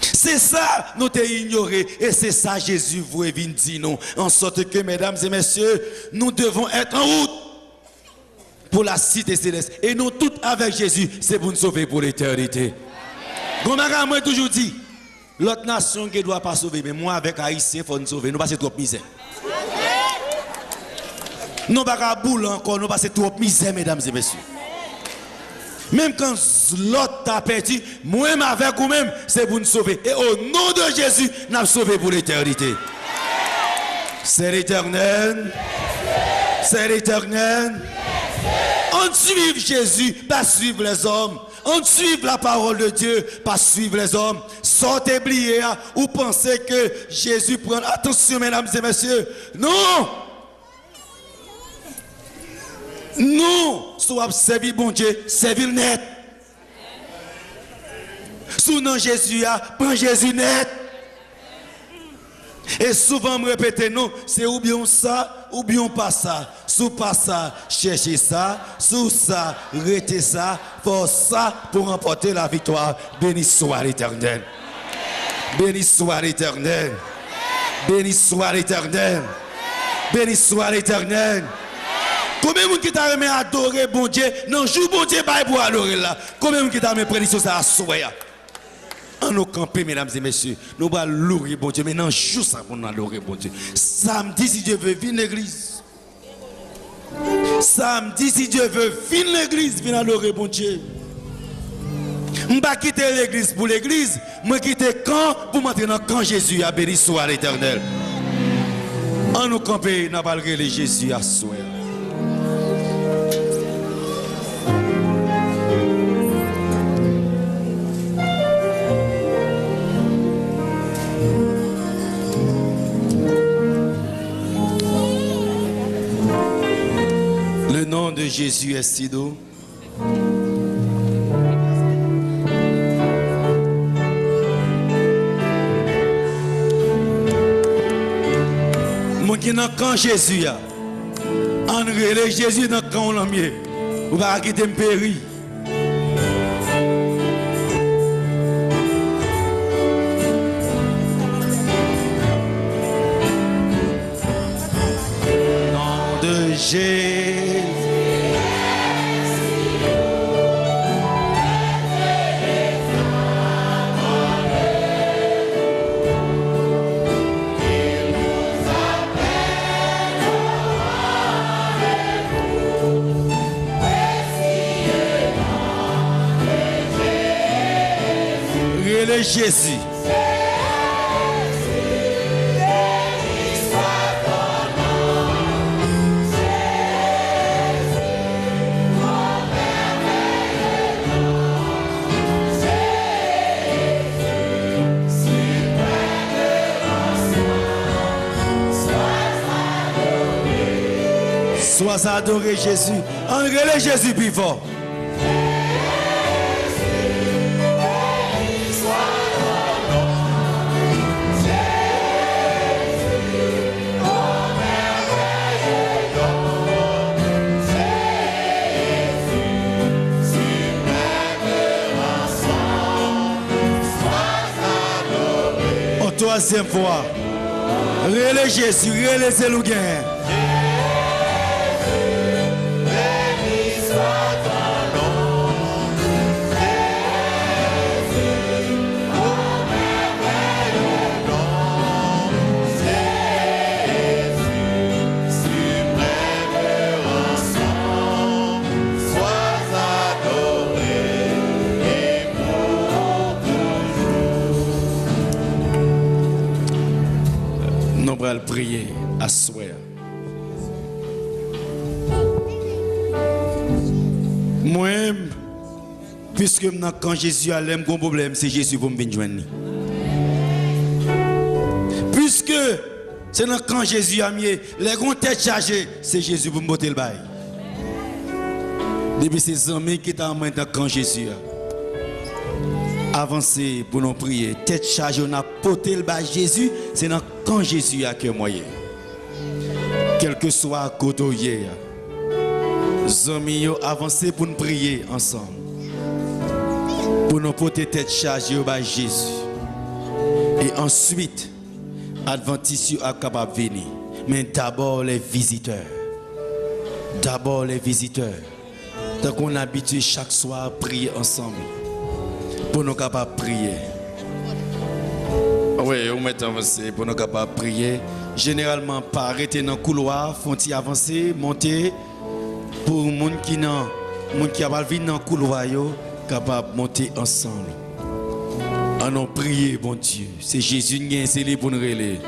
C'est ça, nous t'avons ignoré. Et c'est ça, Jésus voulait venir dire nous. En sorte que, mesdames et messieurs, nous devons être en route pour la cité céleste. Et nous tous avec Jésus, c'est pour nous sauver pour l'éternité. Comme moi toujours dit, l'autre nation qui ne doit pas sauver, mais moi avec Haïtien, il faut nous sauver. Nous passons trop de misère. Nous ne pouvons pas boule encore, nous passons trop de misère, mesdames et messieurs. Même quand l'autre t'a perdu, moi-même avec vous-même, c'est pour nous sauver. Et au nom de Jésus, nous sommes sauvés pour l'éternité. C'est l'éternel. C'est l'éternel. On suit Jésus, pas suivre les hommes. On suit la parole de Dieu, pas suivre les hommes. Sortez oublier ou pensez que Jésus prend. Attention, mesdames et messieurs. Non! Nous, si vous servir bon Dieu, servir net. Si dans Jésus, prends Jésus net. Et souvent, me répéter, non, c'est ou bien ça, ou bien pas ça. Sous pas ça, cherchez ça. Sous ça, arrêtez ça. Pour ça, pour remporter la victoire. Béni soit l'Éternel. Béni soit l'Éternel. Béni soit l'Éternel. Béni soit l'Éternel. Combien de gens qui t'a aimé adorer bon Dieu, non, joue bon Dieu pour adorer là. Combien de gens qui t'a aimé prédiction ça à souhait. En nous camper, mesdames et messieurs, nous allons louer bon Dieu. Maintenant, joue ça pour nous adorer bon Dieu. Samedi, si Dieu veut, viens l'église. Samedi, si Dieu veut, viens l'église, viens adorer bon Dieu. Je ne vais pas quitter l'église pour l'église, je vais quitter le camp pour m'entrer dans le camp Jésus. A béni soit l'Éternel. En nous camper, nous allons regarder Jésus à soi. Le nom de Jésus est si doux. Moi qui n'ai quand Jésus, en relais Jésus dans quand on mieux, vous va quitter me périr. Nom de Jésus. Jésus. Sois adoré Jésus. Enlevez Jésus plus fort. Troisième fois, relais Jésus, relais Zélouguin. Béni soit ton nom, Jésus, oh merveilleux nom, Jésus, suprême rançon, sois adoré et pour toujours. Nous allons prier à souhait. Moi, puisque quand Jésus a un problème, c'est Jésus pour me joindre. Puisque c'est quand Jésus a mis les grands têtes chargées, c'est Jésus pour me botter le bail. Depuis ces amis qui t'ont amené quand Jésus a avancé pour nous prier, tête chargée, on a porté le bail Jésus, c'est quand Jésus a que moyen. Quel que soit à côté, les amis ont avancé pour nous prier ensemble. Pour nous porter tête chargée au bail Jésus. Et ensuite, Adventistes sont capables de venir. Mais d'abord les visiteurs. D'abord les visiteurs. Donc on a habitué chaque soir à prier ensemble. Pour nous capables de prier. Oui, on met avancé pour nous capables de prier. Généralement, pas arrêter dans le couloir, font-ils avancer, monter. Pour les gens qui a venir dans le couloir, capables de monter ensemble. On a prié, bon Dieu. C'est Jésus qui est scellé pour nous relayer.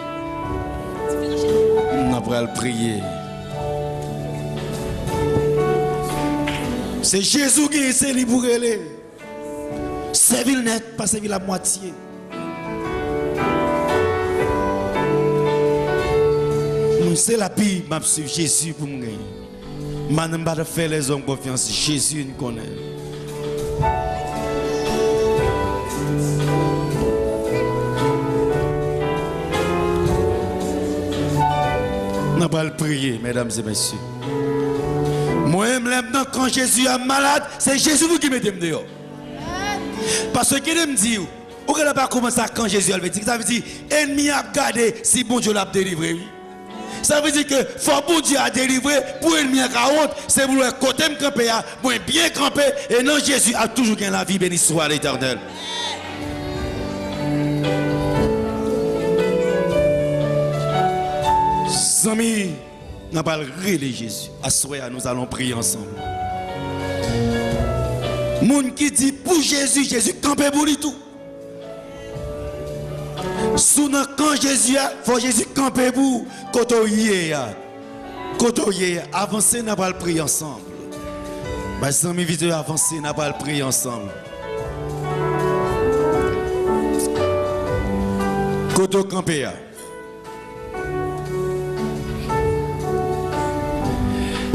On a prier. C'est Jésus qui est scellé pour nous relayer. Servir net, pas servir la moitié. C'est la pire, je suis Jésus pour me gagner. Je ne vais pas faire les hommes confiance. Jésus nous connaît. pas le prier, mesdames et messieurs. Moi, maintenant, quand Jésus est malade, c'est Jésus qui met dehors. Parce que me dit, ou qu'elle n'a pas commencé quand Jésus a le dit, ça veut dire, ennemi a gardé si bon Dieu l'a délivré. Ça veut dire que faut bon Dieu a délivré pour ennemi à honte, c'est pour le côté me camper, pour bien camper, et non Jésus a toujours gagné la vie, béni soit l'Éternel. Amis, nous allons parler Jésus. À soir, nous allons prier ensemble. Moun qui dit pour Jésus, Jésus campé pour lui tout. Souvent quand Jésus a, faut Jésus camper pour côtoyer. Côtoyer, avancer, nous allons prier ensemble. Mes amis, vidéo avancer, nous allons prier ensemble. Côto camper.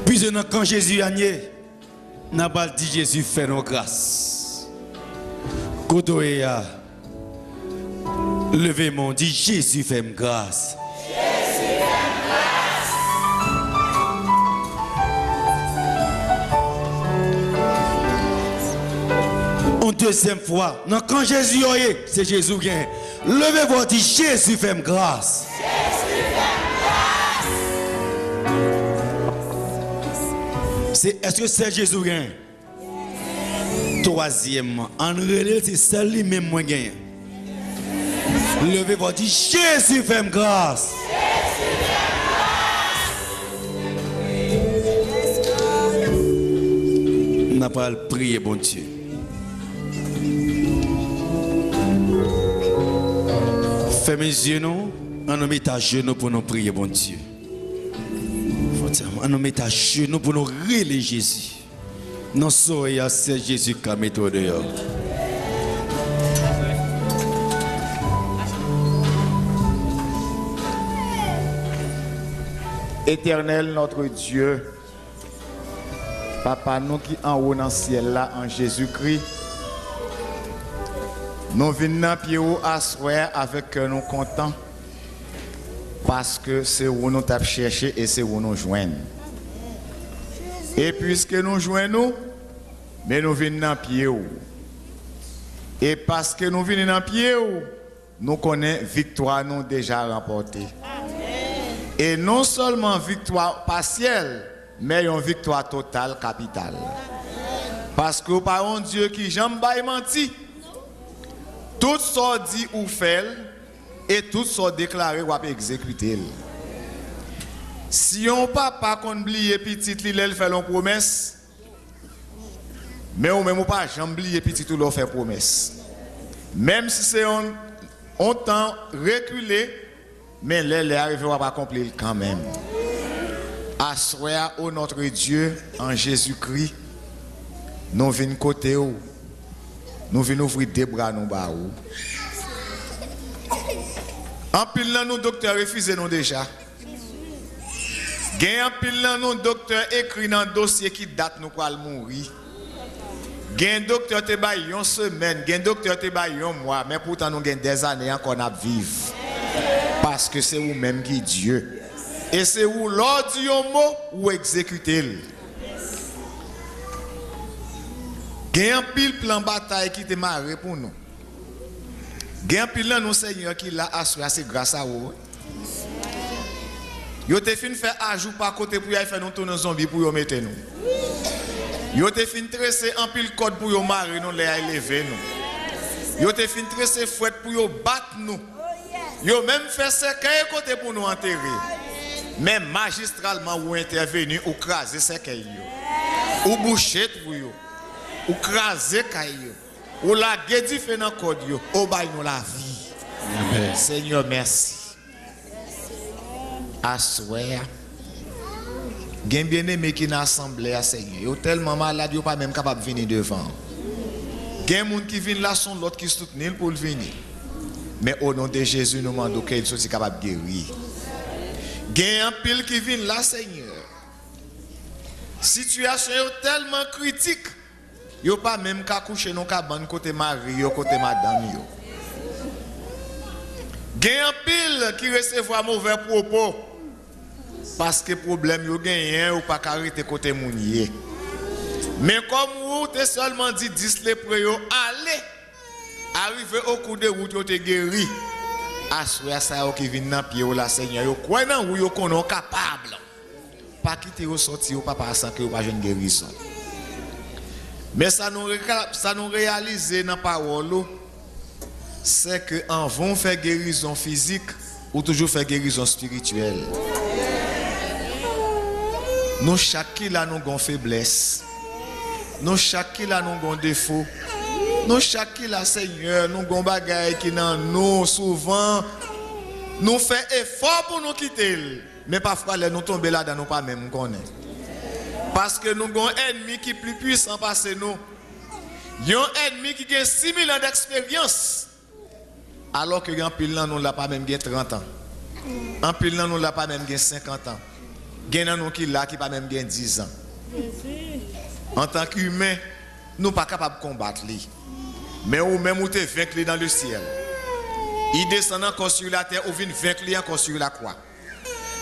Puis quand Jésus a nié, n'a pas dit Jésus fait nos grâces. Kodoéa, levez mon dit Jésus fait mes grâce. Jésus fait grâce. Une deuxième fois, quand Jésus a nié, c'est Jésus qui a. Levez vous dit Jésus fait mes grâce. Est-ce que c'est Jésus qui gagne? Troisièmement, en réalité, c'est lui-même qui gagne. Levez-vous, dit Jésus fait grâce. On n'a pas à prier, bon Dieu. Fais mes yeux, nous, on nous met à genoux pour nous prier, bon Dieu. On nous met à genoux pour nous relayer Jésus. Non, c'est Jésus qui a mis au dehors. Éternel notre Dieu, Papa, nous qui en haut dans le ciel là, en Jésus-Christ, nous venons pied haut à soir avec nous contents. Parce que c'est où nous t'avons cherché et c'est où nous joignons. Et puisque nous joignons, mais nous venons dans pied haut. Et parce que nous venons dans pied haut, nous connaissons victoire nous déjà remportée. Et non seulement victoire partielle, mais une victoire totale, capitale. Parce que par un Dieu qui jamais menti, tout ce dit ou fait, et tout sont déclarés ou exécutés. Si on papa qu'on oublie petit il fait une promesse, mais on même pas jamais oublier petit tout leur fait promesse. Même si c'est un temps reculé, mais les arrivé à accomplir quand même. Assoya au notre Dieu en Jésus-Christ, nous venons côté où, nous venons ouvrir des bras nous bas où. En pile là, nous docteurs refusent nous déjà. Gen en pile là, nous docteurs écrit dans dossier qui date nous pour mourir. Gen docteur te ba une semaine, gen docteur te ba un mois, mais pourtant nous gen des années encore à vivre. Parce que c'est vous-même qui Dieu. Et c'est vous l'ordre du mot ou exécuter. Gen en pile plan bataille qui te marre pour nous. Gen pile là nous Seigneur qui l'a assuré c'est grâce à vous. Yo te fin faire ajout par côté pour y faire nous tourner zombie pour yo mettre nous. Yo te fin tresser en pile code pour yo marrer nous les élever nous. Yo te fin tresser fouette pour yo battre nous. Yo même fait cercueil côté pour nous enterrer. Mais magistralement ou intervenu ou craser cercueil yo. Ou boucher pour yo. Ou craser caillou. Ou la guédi fait dans code yo, ou bail nous la vie. Amen. Seigneur, merci. Assoir. Gen bien-aimé qui dans assemblée à Seigneur. Yo tellement malade yo pas même capable de venir devant. Gen moun qui vient là son l'autre qui soutenir pour le venir. Mais au nom de Jésus nous demandons qu'il soit capable de guérir. Gen un pile qui vient là Seigneur. Situation tellement critique. Yo pas même qu'à coucher non cabane côté mari yo côté madame yo. Gen un pile qui recevoir mauvais propos. Parce que problème yo gagné ou pas arrêter côté mounier. Mais comme vous t'es seulement dit 10 lépreux yo allez arriver au coup de route yo te guéri. Assoya ça qui vient dans pied la Seigneur yo quoi nan ou yo konon capable. Pas quitter yo sorti ou pas sans que ou pas jeune guérison. Mais ça nous réaliser dans parole c'est que en vont faire guérison physique ou toujours faire guérison spirituelle. Nous chacun là nous avons faiblesse. Nous chacun là nous avons défaut. Nous chacun là Seigneur, nous avons bagaille qui dans nous souvent nous fait effort pour nous quitter. Mais parfois nous tomber là dans nous pas même connaît. Parce que nous avons un ennemi qui est plus puissant que nous. Il y a un ennemi qui a 6000 ans d'expérience. Alors que en pile nous l'a pas même 30 ans. En pile nous l'a pas même 50 ans. Gen nous qui là qui pas même 10 ans. En tant qu'humain, nous pas capable de combattre lui. Mais ou même ou te vaincre dans le ciel. Il descend encore sur la terre ou vient vaincre lui encore sur la croix.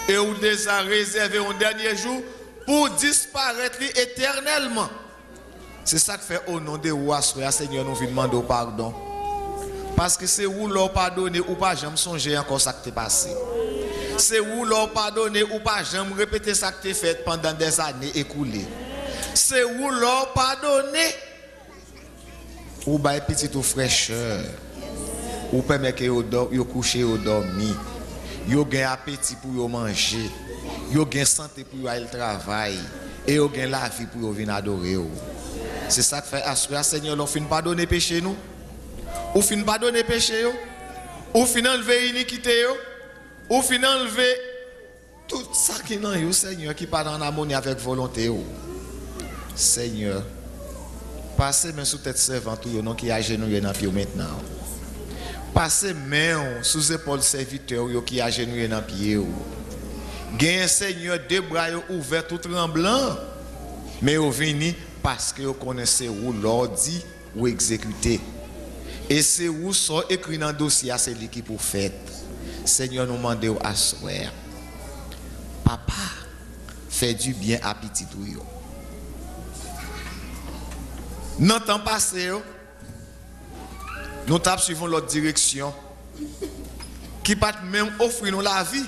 Et ou déjà réservé un dernier jour pour disparaître éternellement. C'est ça que fait au nom de roi Seigneur nous vient demander pardon. Parce que c'est où leur pardonner ou pas jamais songer encore ça qui t'est passé. C'est où leur pardonner ou pas jamais répéter ça qui t'est fait pendant des années écoulées. C'est où leur pardonner ou bah petit ou fraîcheur. Ou permet que yo coucher ou dormir. Yo gain appétit pour yo manger. Yo gain santé pour yo aller travail et yo gain la vie pour yo venir adorer. C'est ça que fait assurer Seigneur l'on fin pardonner péché nous. Ou fin pardonner péché yo. Ou fin enlever iniquité yo. Ou fin enlever tout ça qui dans yo Seigneur qui pas en harmonie avec volonté yo. Seigneur, passez main sous tête servante yo non qui agenouillé dans pied maintenant. Passez main sous épaule serviteur yo qui agenouillé dans pied yo. Gagne Seigneur deux bras ouverts tout tremblant. Mais au vini parce que vous connaissez où l'ordi ou exécuté. Et c'est où ça écrit dans le dossier, c'est lui qui pour faire. Seigneur nous demande à soir. Papa, fais du bien à petit ou. Dans le temps passé, nous tapons suivant l'autre direction. Qui pas même offrir nous la vie.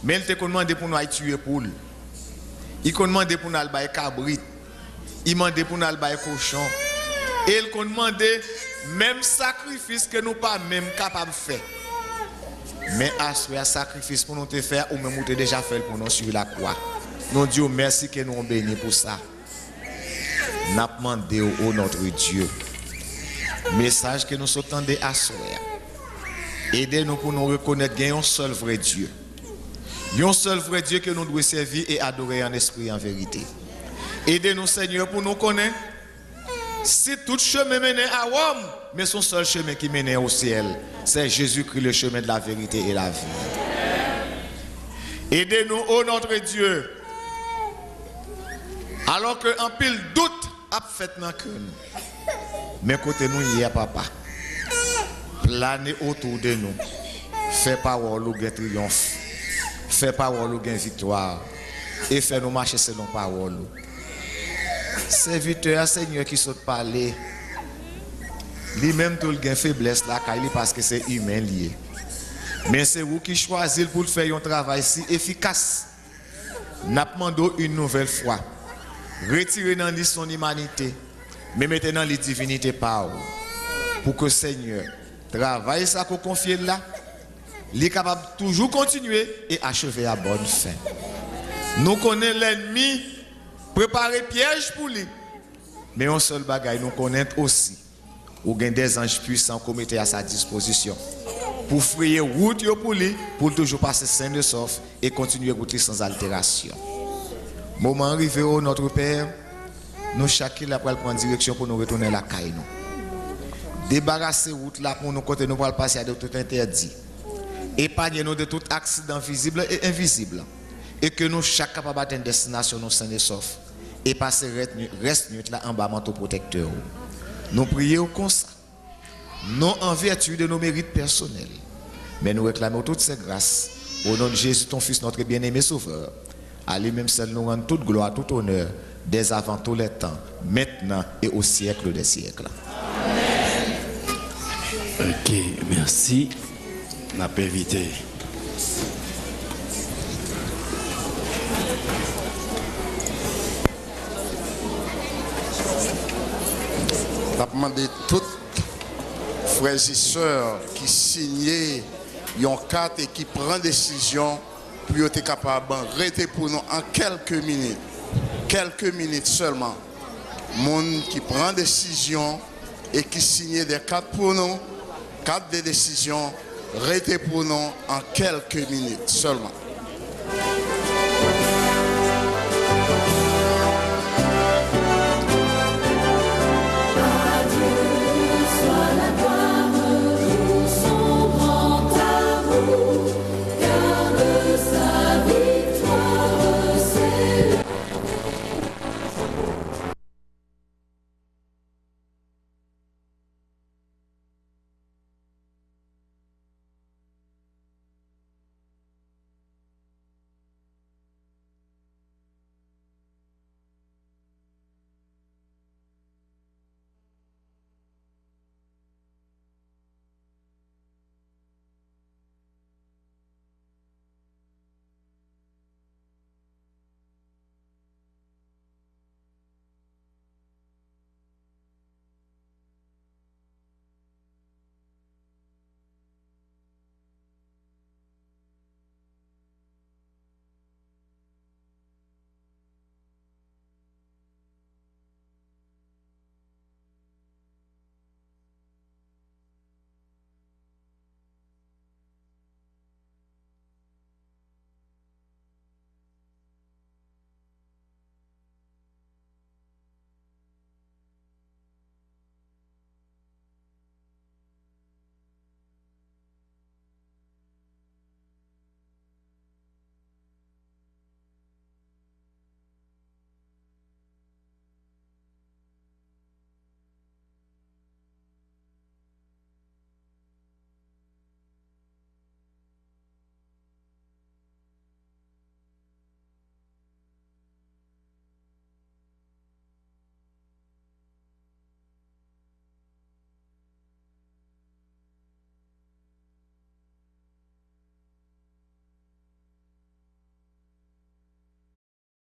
Mais il te demande pour nous tuer poule. Il demande pour nous aller cabrit. Il demande pour nous aller cochon. Et il demande même sacrifice que nous pas même capable de faire. Mais à ce sacrifice pour nous te faire ou même nous te déjà fait pour nous sur la croix. Nous disons merci que nous bénis pour ça. N'a demandé au notre Dieu. Message que nous sommes à soir. Aidez-nous pour nous reconnaître qu'il y a un seul vrai Dieu. Il y a un seul vrai Dieu que nous devons servir et adorer en esprit et en vérité. Aidez-nous Seigneur pour nous connaître. Si tout chemin mène à Rome, mais son seul chemin qui mène au ciel, c'est Jésus-Christ le chemin de la vérité et la vie. Aidez-nous, ô notre Dieu. Alors qu'un pile doute a fait dans que nous. Mais côté nous, il y a papa. Planez autour de nous. Fais parole ou gain triomphe. Fais parole ou gain victoire. Et fais nous marcher selon parole. Serviteur Seigneur qui saute parler. Lui-même tout le gain faiblesse là parce que c'est humain lié. Mais c'est vous qui choisissez pour faire un travail si efficace. N'a demandé une nouvelle fois. Retirez dans lui son humanité, mais mettez dans les divinités par pour que Seigneur travaille ça qu'on confie là, il est capable de toujours continuer et achever à bonne fin. Nous connaissons l'ennemi, préparer piège pour lui, mais un seul bagaille nous connaissons aussi, ou gain des anges puissants qu'on mette à sa disposition pour frayer route pour lui, pour toujours passer sain de sauf et continuer route sans altération. Moment arrivé au notre Père, nous chacun là pour prendre direction pour nous retourner à la caille nous. Débarrasser route là pour nous côté nous pour passer à de tout interdit. Épargner nous de tout accident visible et invisible. Et que nous chaque capable d'atteindre destination nous sains et sauf et passer reste nuit là en bas manteau protecteur. Nous prions comme ça. Non en vertu de nos mérites personnels, mais nous réclamons toutes ces grâces Au nom de Jésus, ton Fils, notre bien-aimé Sauveur, à lui-même seul nous rend toute gloire, tout honneur, dès avant tous les temps, maintenant et au siècle des siècles. Ok, merci. On a pas invité. On a demandé toutes frères et sœurs qui signaient une carte et qui prennent décision pour être capable de rester pour nous en quelques minutes seulement. Monde qui prend décision et qui signe des cartes pour nous, cartes de décision, rester pour nous en quelques minutes seulement.